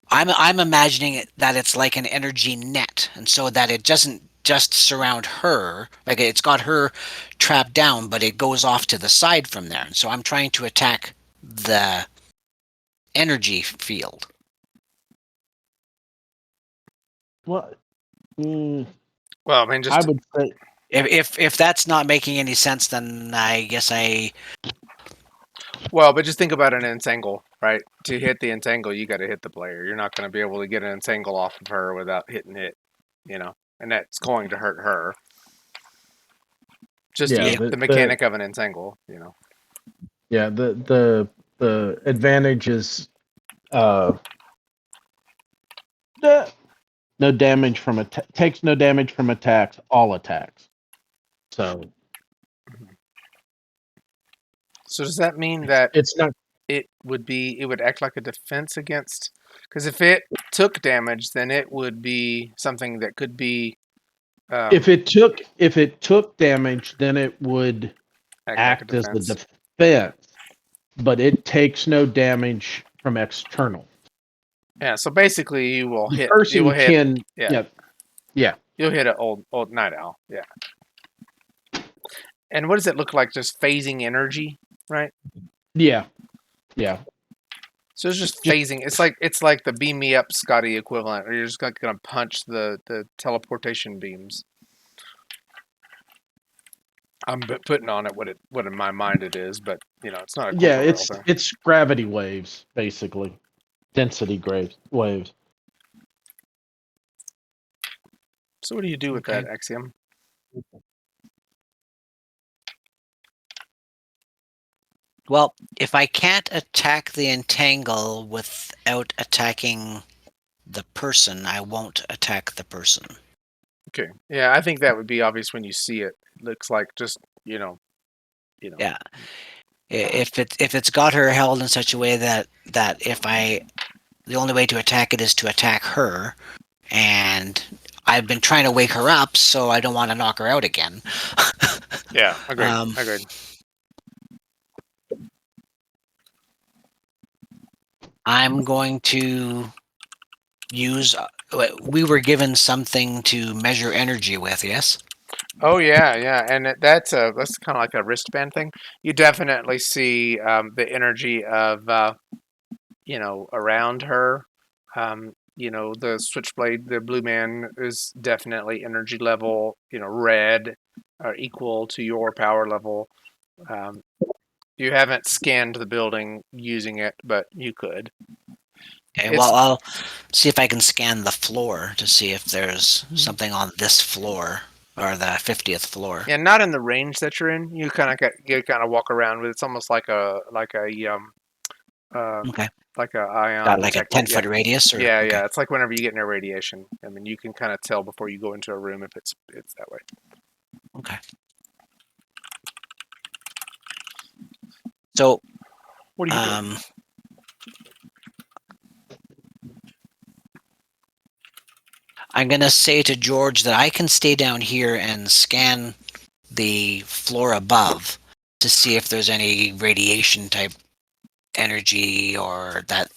I'm imagining it that it's like an energy net, and so that it doesn't just surround her, like it's got her trapped down, but it goes off to the side from there. And so I'm trying to attack the energy field. What? Well, I mean, I would say if that's not making any sense, then I guess Well, but just think about an entangle, right? To hit the entangle, you got to hit the player. You're not going to be able to get an entangle off of her without hitting it, and that's going to hurt her. Just Yeah, the mechanic of an entangle, Yeah, the advantage is no damage from takes no damage from attacks, all attacks. So does that mean that it's not it would act like a defense against? Because if it took damage, then it would be something that could be if it took damage, then it would like a act as the defense. defense, but it takes no damage from external. Yeah, so basically you will The hit. person You will hit. can yeah. You'll hit an old night owl. Yeah. And what does it look like? Just phasing energy, right? Yeah. So it's just phasing. It's like the beam me up Scotty equivalent, or you're just gonna punch the teleportation beams. I'm putting on it what in my mind it is, but it's not a corporeal thing. It's gravity waves basically, density waves. So what do you do with that, Axiom? Well, if I can't attack the entangle without attacking the person, I won't attack the person. Okay. Yeah, I think that would be obvious when you see it. It looks like just Yeah. If it's got her held in such a way that the only way to attack it is to attack her, and I've been trying to wake her up, so I don't want to knock her out again. Yeah, agreed. I'm going to use. We were given something to measure energy with, yes? Oh yeah, and that's kind of like a wristband thing. You definitely see the energy of around her. The switchblade, the blue man is definitely energy level red, equal to your power level. You haven't scanned the building using it, but you could. Okay, well, I'll see if I can scan the floor to see if there's something on this floor or the 50th floor. Yeah, not in the range that you're in. You kind of walk around with. It's almost like a Okay. like a ion Got like a detector. 10-foot radius, or Yeah, okay. yeah. It's like whenever you get near radiation. I mean, you can kind of tell before you go into a room if it's that way. Okay. So, what are you doing? I'm gonna say to George that I can stay down here and scan the floor above to see if there's any radiation type energy or that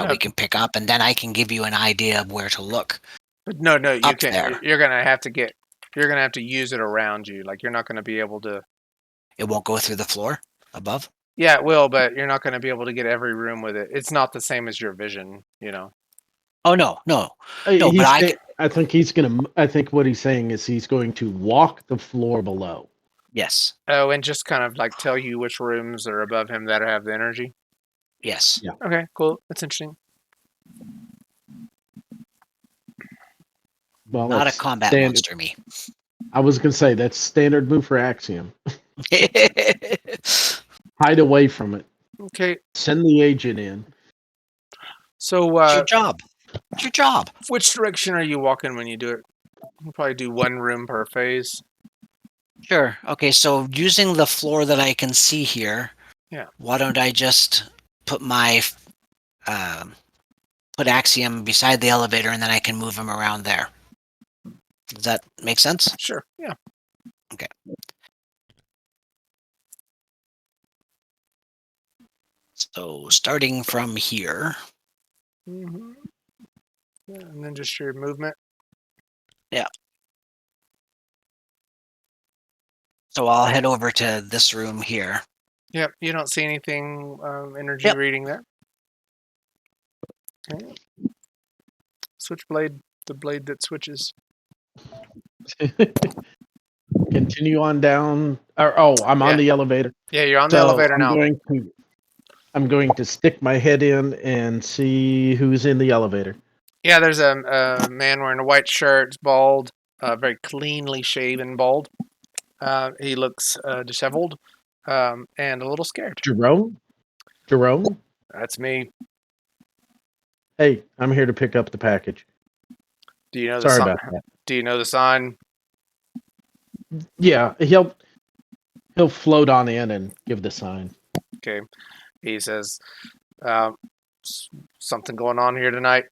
we can pick up, and then I can give you an idea of where to look. But no, you up can't. there. You're gonna have to use it around you. Like you're not gonna be able to. It won't go through the floor above. Yeah, it will, but you're not gonna be able to get every room with it. It's not the same as your vision, Oh no. But I think what he's saying is he's going to walk the floor below. Yes. Oh, and just kind of like tell you which rooms are above him that have the energy. Yes. Yeah. Okay, cool. That's interesting. Well, not a combat monster, me. I was gonna say that's standard move for Axiom. Hide away from it. Okay. Send the agent in. So it's your job. It's your job. Which direction are you walking when you do it? You'll probably do one room per phase. Sure. Okay, so using the floor that I can see here, why don't I just put my put Axiom beside the elevator, and then I can move him around there. Does that make sense? Sure. Yeah. Okay. So starting from here. Mm-hmm. Yeah, and then just your movement. Yeah. So I'll head over to this room here. Yep. You don't see anything energy reading there. Okay. Switchblade, the blade that switches. continue on down. I'm on Yeah. the elevator. Yeah, you're on the So elevator now. I'm going to stick my head in and see who's in the elevator. Yeah, there's a man wearing a white shirt, bald, very cleanly shaven, bald. He looks disheveled and a little scared. Jerome? That's me. Hey, I'm here to pick up the package. Do you know the Sorry sign? about that. Do you know the sign? Yeah, he'll float on in and give the sign. Okay. He says, um, something going on here tonight.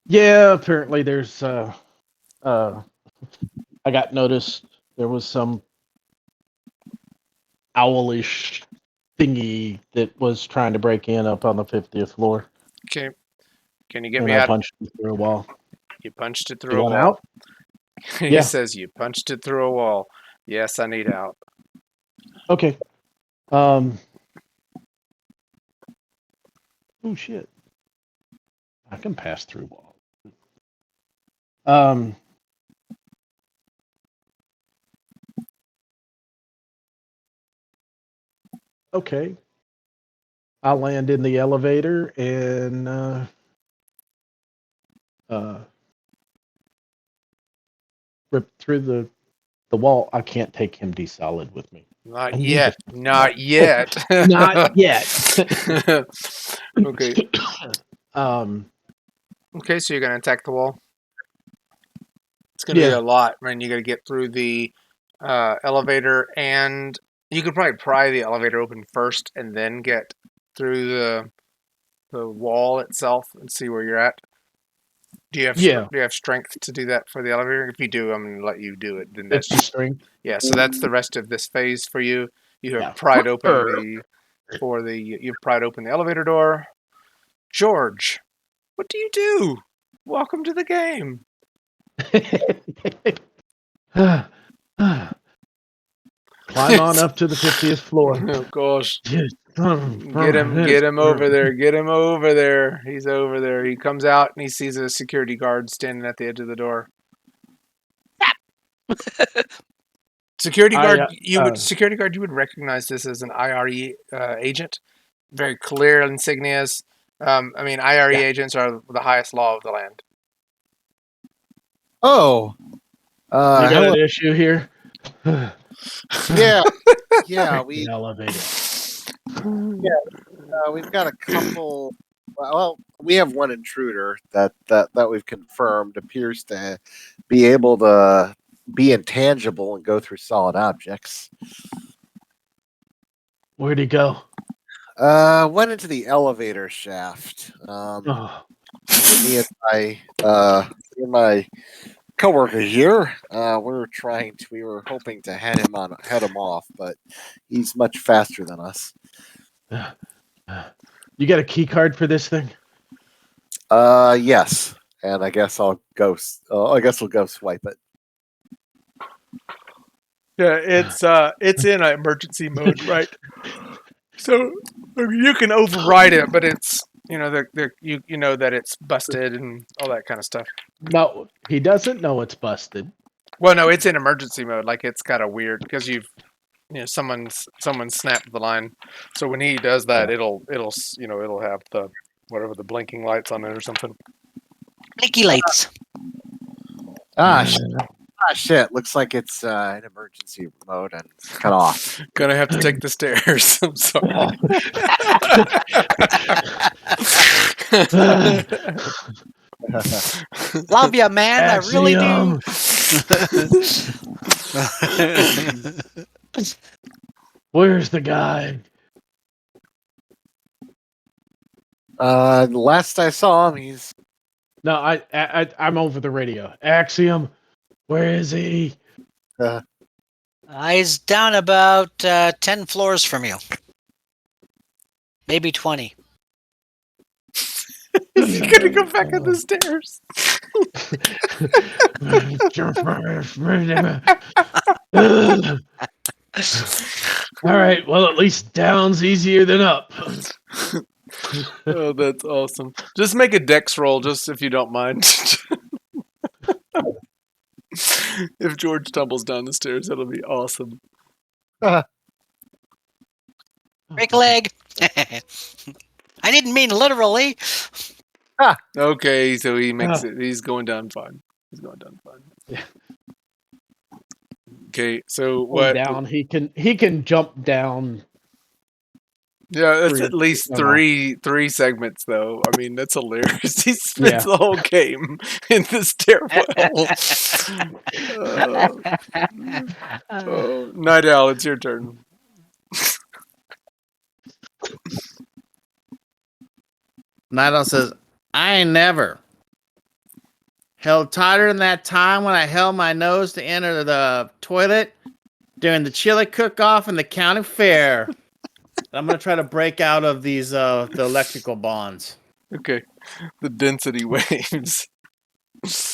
Yeah, apparently there's I got noticed there was some owlish thingy that was trying to break in up on the 50th floor. Okay. Can you get And me I out? punched it through a wall. You punched it through You a want wall. out? He Yeah. says, you punched it through a wall. Yes, I need out. Okay. Oh shit. I can pass through walls. Okay. I'll land in the elevator and rip through the wall. I can't take him desolid with me. Not I need yet. to- Not yet. Not yet. Okay. Okay, so you're going to attack the wall? It's going to be Yeah. a lot, man. You got to get through the elevator, and you could probably pry the elevator open first and then get through the wall itself and see where you're at. Do you have Yeah. do you have strength to do that for the elevator? If you do, I'm going to let you do it. Then It's that's the strength. yeah. So that's the rest of this phase for you. You have Yeah. pried open you've pried open the elevator door. George, what do you do? Welcome to the game. Climb on up to the 50th floor. Oh gosh. Get Get him over there. Get him over there. He's over there. He comes out and he sees a security guard standing at the edge of the door. Security guard, you would recognize this as an IRE agent. Very clear insignias. IRE agents are the highest law of the land. Oh, You got hello. an issue here? Yeah, we elevator. we've got a couple. Well, we have one intruder that we've confirmed appears to be able to be intangible and go through solid objects. Where'd he go? Went into the elevator shaft. Me and my coworker here, we were hoping to head him off, but he's much faster than us. You got a key card for this thing? Yes, and I guess we'll go swipe it. Yeah, it's in emergency mode, right? So you can override it, but it's you know that it's busted and all that kind of stuff. No, he doesn't know it's busted. Well, no, it's in emergency mode. Like it's kind of weird because someone snapped the line. So when he does that, it'll have the whatever the blinking lights on it or something. Blinky lights. Shit! Looks like it's in emergency mode and cut off. Gonna have to take the stairs. I'm sorry. Love you, man. I really do. Where's the guy? Last I saw him, he's. No, I'm over the radio. Axiom, where is he? He's down about 10 floors from you. Maybe 20. He's gonna go back up the stairs. All right. Well, at least down's easier than up. Oh, that's awesome. Just make a dex roll, just if you don't mind. If George tumbles down the stairs, that'll be awesome. Break a leg. I didn't mean literally. Okay, so he makes it. He's going down fine. He's going down fine. Yeah. Okay, so Going what? down, he can jump down. Yeah, that's 3 at least feet on three segments, though. I mean, that's hilarious. He spends the whole game in the stairwell. Night Owl, it's your turn. Night Owl says, I ain't never held tighter than that time when I held my nose to enter the toilet during the chili cook-off in the county fair. I'm going to try to break out of these the electrical bonds. Okay, the density waves.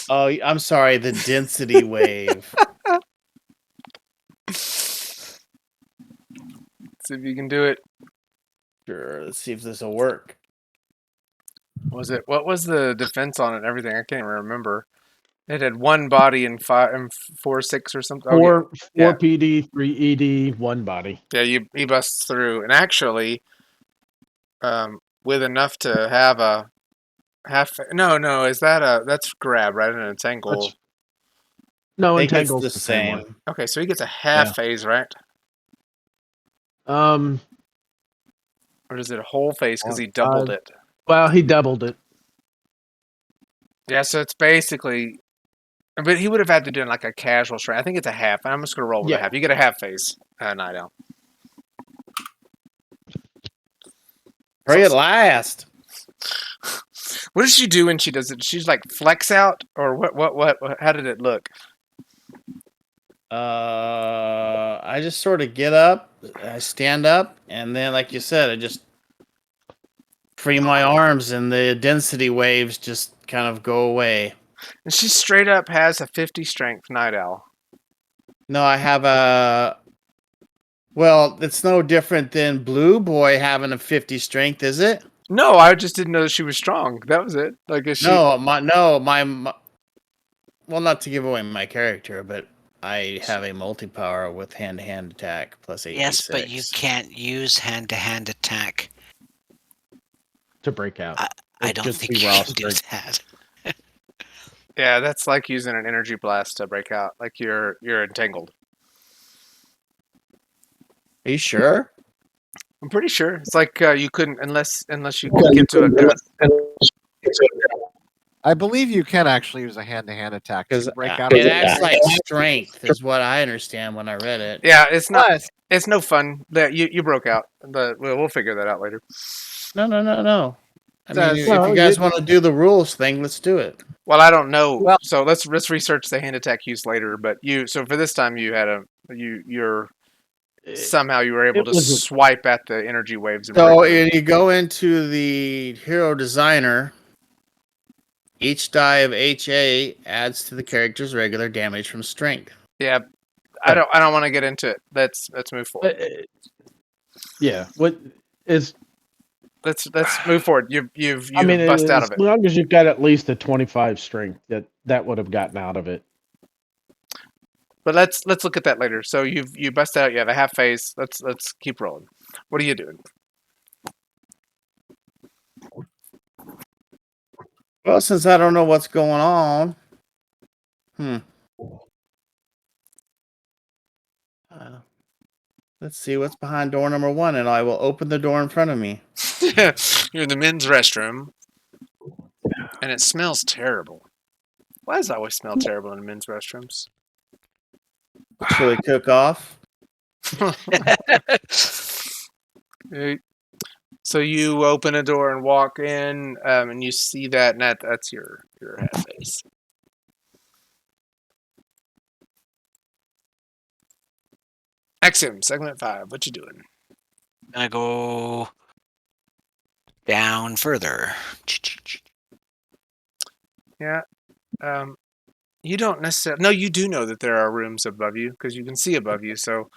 Oh, I'm sorry, the density wave. See if you can do it. Sure, let's see if this will work. What was the defense on it and everything? I can't even remember. It had one body and 4, 6 or something. Four yeah. PD, 3 ED, 1 body. Yeah, he busts through, and actually, with enough to have a half. No, is that that's grab right? And it's angle. No, I think it's entangle's the the same way. same. Okay, so he gets a half Yeah. phase, right? Um, Or is it a whole phase because he doubled it? Well, he doubled it. Yeah, so it's basically. But he would have had to do like a casual strength. I think it's a half. I'm just gonna roll with a Yeah. half. You get a half phase, Night Owl. Hurry at last. What does she do when she does it? She's like flex out, or what? How did it look? I just sort of get up, I stand up, and then, like you said, I just free my arms, and the density waves just kind of go away. And she straight up has a 50 strength Night Owl. No, I have a. Well, it's no different than Blue Boy having a 50 strength, is it? No, I just didn't know that she was strong. That was it. Like, is she? No, my. Well, not to give away my character, but I have a multi-power with hand-to-hand attack plus 8d6. Yes, but you can't use hand-to-hand attack. To break out. I It'd don't just think be you raw can do strength. that. Yeah, that's like using an energy blast to break out. Like you're entangled. Are you sure? I'm pretty sure it's like you couldn't unless you get to a. I believe you can actually use a hand-to-hand attack to Because break out it of it. acts like strength, is what I understand when I read it. Yeah, it's not. Plus, It's no fun that you broke out. But we'll figure that out later. No. I mean, Says- if No, you guys want to do the rules thing, let's do it. Well, I don't know. Well- So let's research the hand attack use later. But so for this time you had you're somehow you were able to swipe at the energy waves. And So break them. you go into the hero designer. Each die of HA adds to the character's regular damage from strength. Yeah, I don't want to get into it. Let's move forward. Yeah. What is? Let's move forward. You've I mean, bust out as of it. long as you've got at least a 25 strength, that would have gotten out of it. But let's look at that later. So you bust out. You have a half phase. Let's keep rolling. What are you doing? Well, since I don't know what's going on, let's see what's behind door number 1, and I will open the door in front of me. You're in the men's restroom, and it smells terrible. Why does it always smell terrible in men's restrooms? Chili cook off. So you open a door and walk in, and you see that, and that's your half face. Axiom, segment 5. What you doing? I go down further. Yeah. You don't necessarily. No, you do know that there are rooms above you because you can see above you. So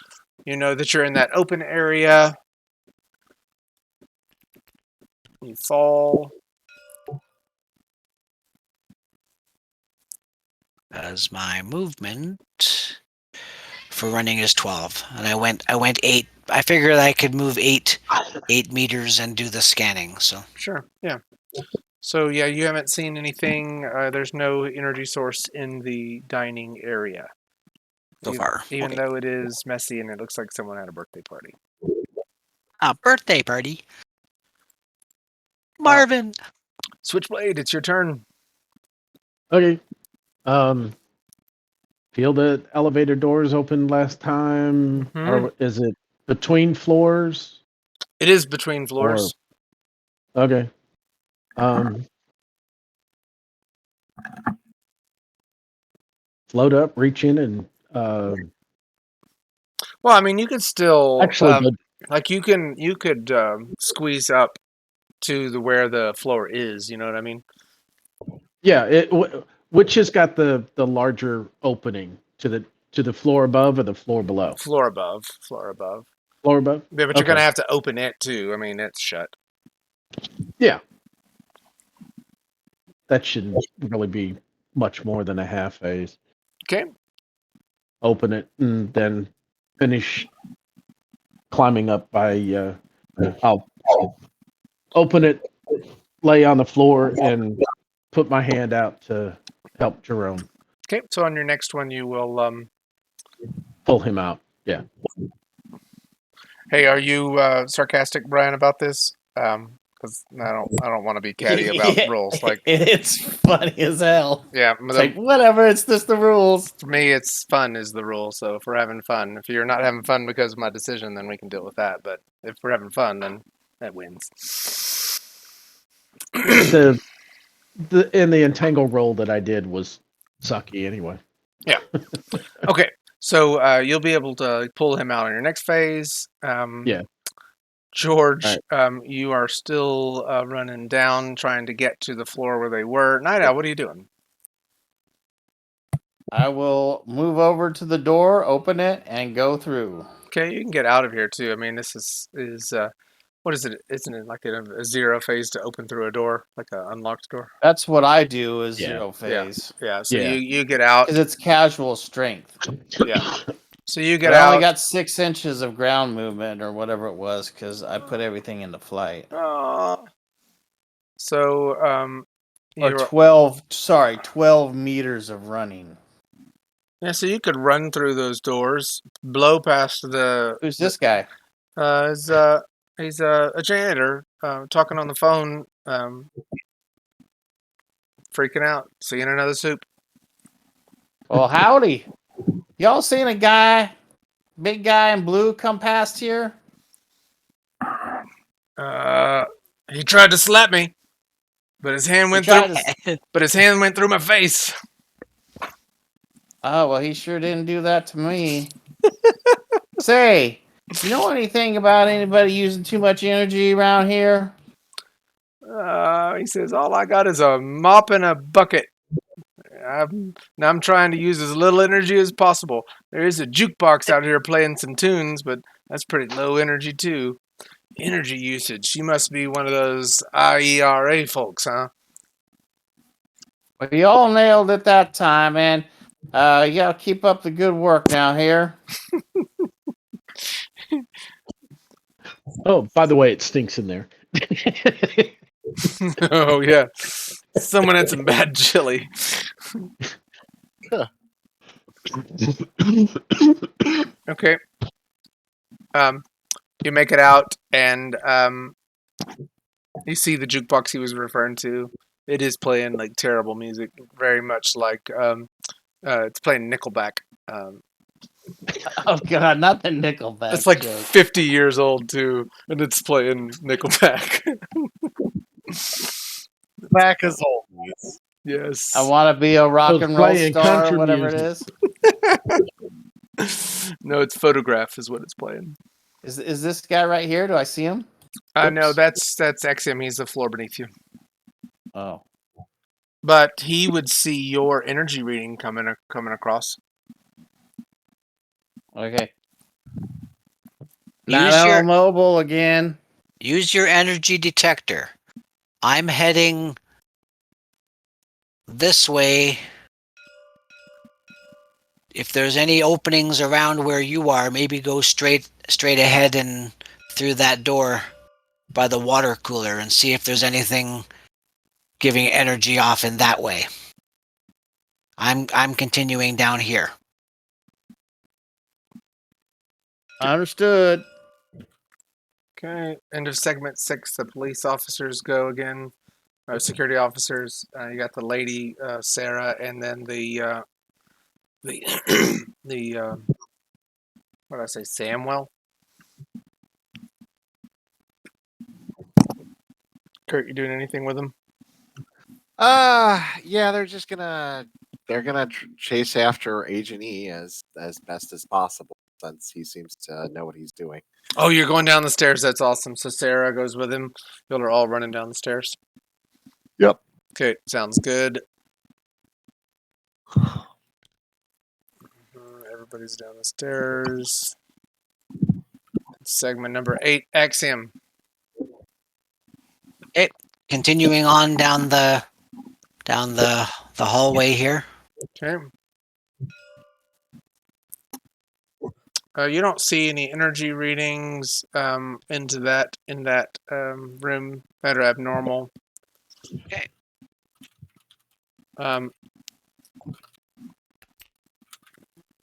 you know that you're in that open area. You fall. As my movement for running is 12, and I went 8. I figured I could move 8 meters and do the scanning. So Sure. Yeah. So yeah, you haven't seen anything. There's no energy source in the dining area. so far, Even okay. though it is messy and it looks like someone had a birthday party. A birthday party, Marvin. Switchblade, it's your turn. Okay. Feel the elevator doors open last time, Mhm. or is it between floors? It is between floors. Okay. Float up, reach in, and Well, I mean, you could still actually, like you could squeeze up to where the floor is. You know what I mean? yeah. Which has got the larger opening to the floor above or the floor below? Floor above. Floor above. Floor above. Yeah, but you're gonna have to open it too. I mean, it's shut. Yeah. That shouldn't really be much more than a half phase. Okay. Open it and then finish climbing up by. I'll open it, lay on the floor, and put my hand out to help Jerome Okay. So on your next one, you will pull him out. Yeah. Hey, are you sarcastic, Brian, about this? Because I don't want to be catty about rules. Like, it's funny as hell. yeah, It's like, whatever, it's just the rules. for me, it's fun is the rule. So if we're having fun, if you're not having fun because of my decision, then we can deal with that. But if we're having fun, then that wins. the the entangle roll that I did was sucky anyway. Yeah. Okay. So you'll be able to pull him out in your next phase. Yeah. George, Right. you are still running down, trying to get to the floor where they were. Night Owl, what are you doing? I will move over to the door, open it, and go through. Okay, you can get out of here too. I mean, this is what is it? Isn't it like a zero phase to open through a door, like an unlocked door? That's what I do is Yeah. zero phase. Yeah. So Yeah. you get out. Because it's casual strength. Yeah. So you get But I out. only got 6 inches of ground movement or whatever it was because I put everything into flight. So Or you're 12 meters of running. yeah. So you could run through those doors, blow past the. Who's this guy? He's a janitor talking on the phone, freaking out, seeing another soup. Well, howdy. Y'all seen a guy, big guy in blue, come past here? He tried to slap me, but his hand went through. But his hand went through my face. Oh, well, he sure didn't do that to me. Say, you know anything about anybody using too much energy around here? He says, all I got is a mop and a bucket. I'm trying to use as little energy as possible. There is a jukebox out here playing some tunes, but that's pretty low energy too. Energy usage. She must be one of those IERA folks, huh? Well, you all nailed it that time, man. You gotta keep up the good work now here. Oh, by the way, it stinks in there. Oh yeah, someone had some bad chili. Okay. You make it out, and you see the jukebox he was referring to. It is playing like terrible music, very much like it's playing Nickelback. Oh God, not the Nickelback. It's like joke. 50 years old too, and it's playing Nickelback. Back is old. Yes. I want to be a rock and roll playing star, country whatever it music. is. No, it's Photograph is what it's playing. Is this guy right here? Do I see him? No, that's XM. He's the floor beneath you. Oh. But he would see your energy reading coming across. Okay. Not mobile again. Use your energy detector. I'm heading this way if there's any openings around where you are, maybe go straight ahead and through that door by the water cooler and see if there's anything giving energy off in that way. I'm continuing down here. Understood. Okay. End of segment 6. The police officers go again. Security officers. You got the lady Sarah, and then the what did I say? Samwell. Kurt, you doing anything with them? Yeah, they're gonna chase after Agent E as best as possible, since he seems to know what he's doing. Oh, you're going down the stairs. That's awesome. So Sarah goes with him. Y'all are all running down the stairs. Yep. Okay, sounds good. Everybody's down the stairs. Segment number 8, Axiom. Okay, continuing on down the hallway here. Okay. You don't see any energy readings in that room that are abnormal. Okay.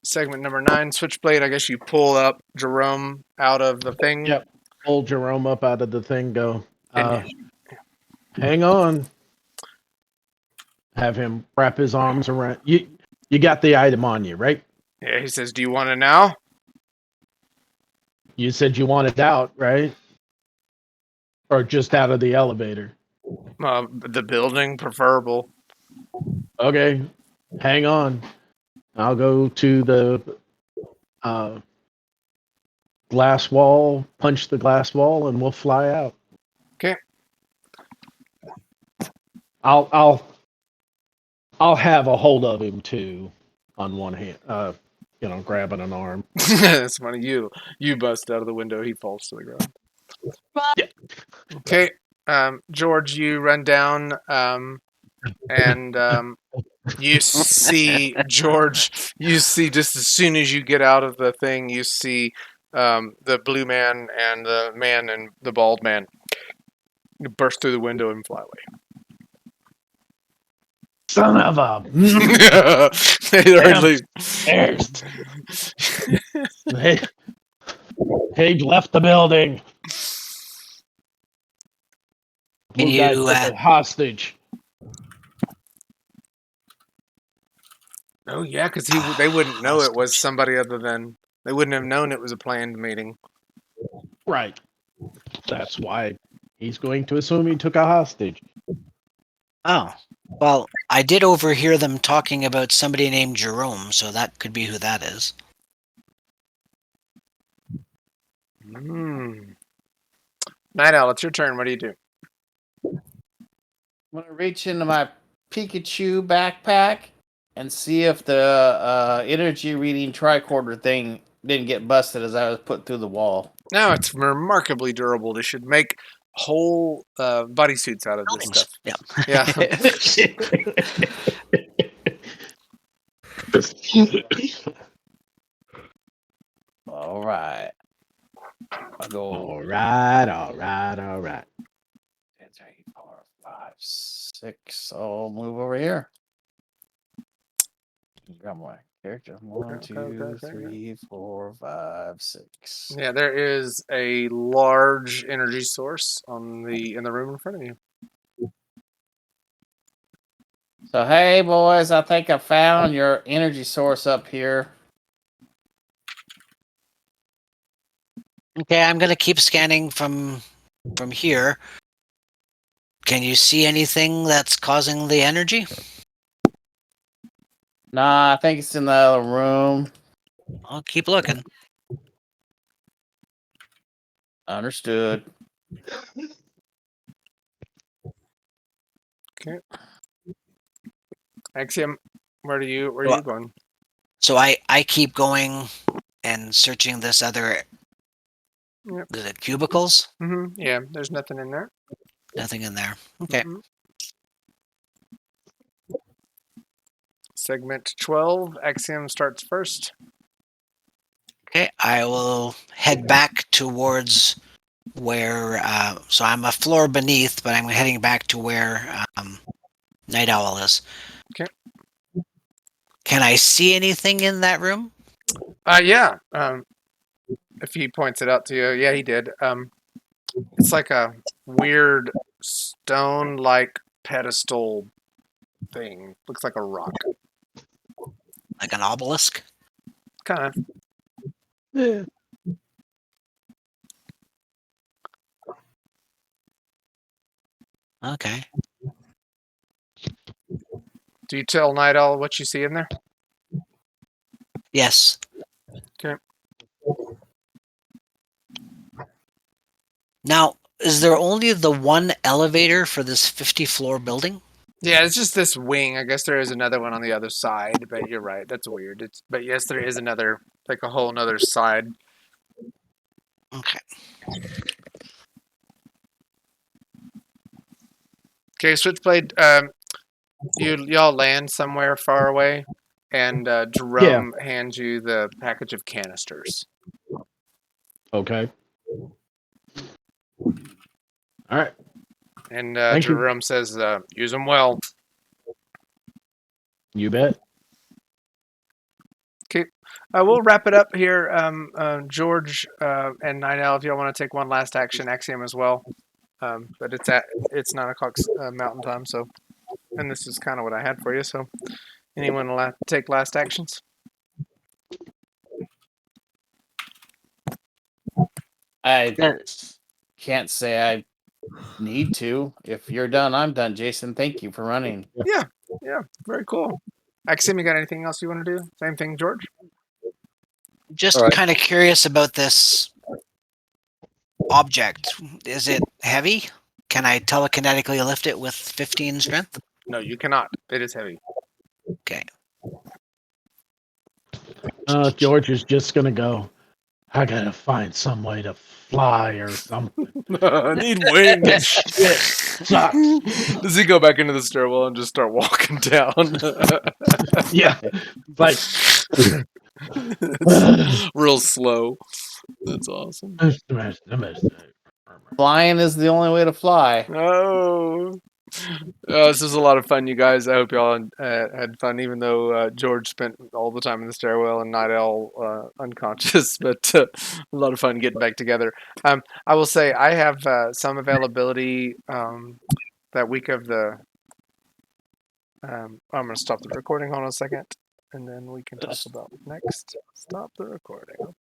Segment number 9, Switchblade. I guess you pull up Jerome out of the thing. Yep. Pull Jerome up out of the thing. Go. And Hang on. Have him wrap his arms around you. You got the item on you, right? yeah, he says, "Do you want it now?" You said you wanted out, right? Or just out of the elevator? The building, preferable. Okay. Hang on. I'll go to the glass wall, punch the glass wall, and we'll fly out. Okay. I'll have a hold of him too, on one hand. Grabbing an arm. That's funny. You bust out of the window. He falls to the ground. Yeah. Okay. George, you run down, and you see George. You see just as soon as you get out of the thing, you see the blue man and the man and the bald man burst through the window and fly away. Son of a. Page left the building. Can Blue guy you, took a hostage. Oh yeah, because they wouldn't know it was somebody other than they wouldn't have known it was a planned meeting. Right. That's why he's going to assume he took a hostage. Oh, well, I did overhear them talking about somebody named Jerome, so that could be who that is. Night Owl, it's your turn. What do you do? I'm gonna reach into my Pikachu backpack and see if the energy reading tricorder thing didn't get busted as I was put through the wall. No, it's remarkably durable. They should make whole bodysuits out of this stuff. Yeah. All right. I'll go. All right. 10, 3, 4, 5, 6. I'll move over here. Grab my character. 1, 2, 3, 4, 5, 6. Yeah, there is a large energy source in the room in front of you. So hey boys, I think I found your energy source up here. Okay, I'm gonna keep scanning from here. Can you see anything that's causing the energy? Nah, I think it's in the other room. I'll keep looking. Understood. Okay. Axiom, where are you going? So I keep going and searching this other. Yep. Is it cubicles? Mm-hmm. Yeah, there's nothing in there. Nothing in there. Okay. Mm-hmm. segment 12. Axiom starts first. Okay, I will head back towards where. So I'm a floor beneath, but I'm heading back to where Night Owl is. Okay. Can I see anything in that room? Yeah. If he points it out to you, yeah, he did. It's like a weird stone-like pedestal thing. Looks like a rock. Like an obelisk? Kind of. Yeah. Okay. Do you tell Night Owl what you see in there? Yes. Okay. Now, is there only the one elevator for this 50-floor building? Yeah, it's just this wing. I guess there is another one on the other side, but you're right. That's weird. But yes, there is another, like a whole another side. Okay. Okay, Switchblade. Y'all land somewhere far away, and Jerome hands you the package of canisters. Okay. All right. And Thank you. Jerome says, "Use them well." You bet. Okay, we'll wrap it up here. George and Night Owl, if y'all want to take one last action, Axiom as well. But it's 9 o'clock Mountain Time, so, and this is kind of what I had for you. So, anyone take last actions? I Yeah. can't say I need to. If you're done, I'm done. Jason, thank you for running. Yeah, very cool. Axiom, you got anything else you want to do? Same thing, George? Just Alright. kind of curious about this object. Is it heavy? Can I telekinetically lift it with 15 strength? No, you cannot. It is heavy. Okay. George is just gonna go. I gotta find some way to fly or something. I need wings. Shit sucks. Does he go back into the stairwell and just start walking down? Yeah. Like It's real slow. That's awesome. Flying is the only way to fly. Oh. This was a lot of fun, you guys. I hope y'all had fun, even though George spent all the time in the stairwell and Night Owl unconscious. But a lot of fun getting back together. I will say I have some availability that week of the. I'm going to stop the recording. Hold on a second, and then we can talk about next. Stop the recording.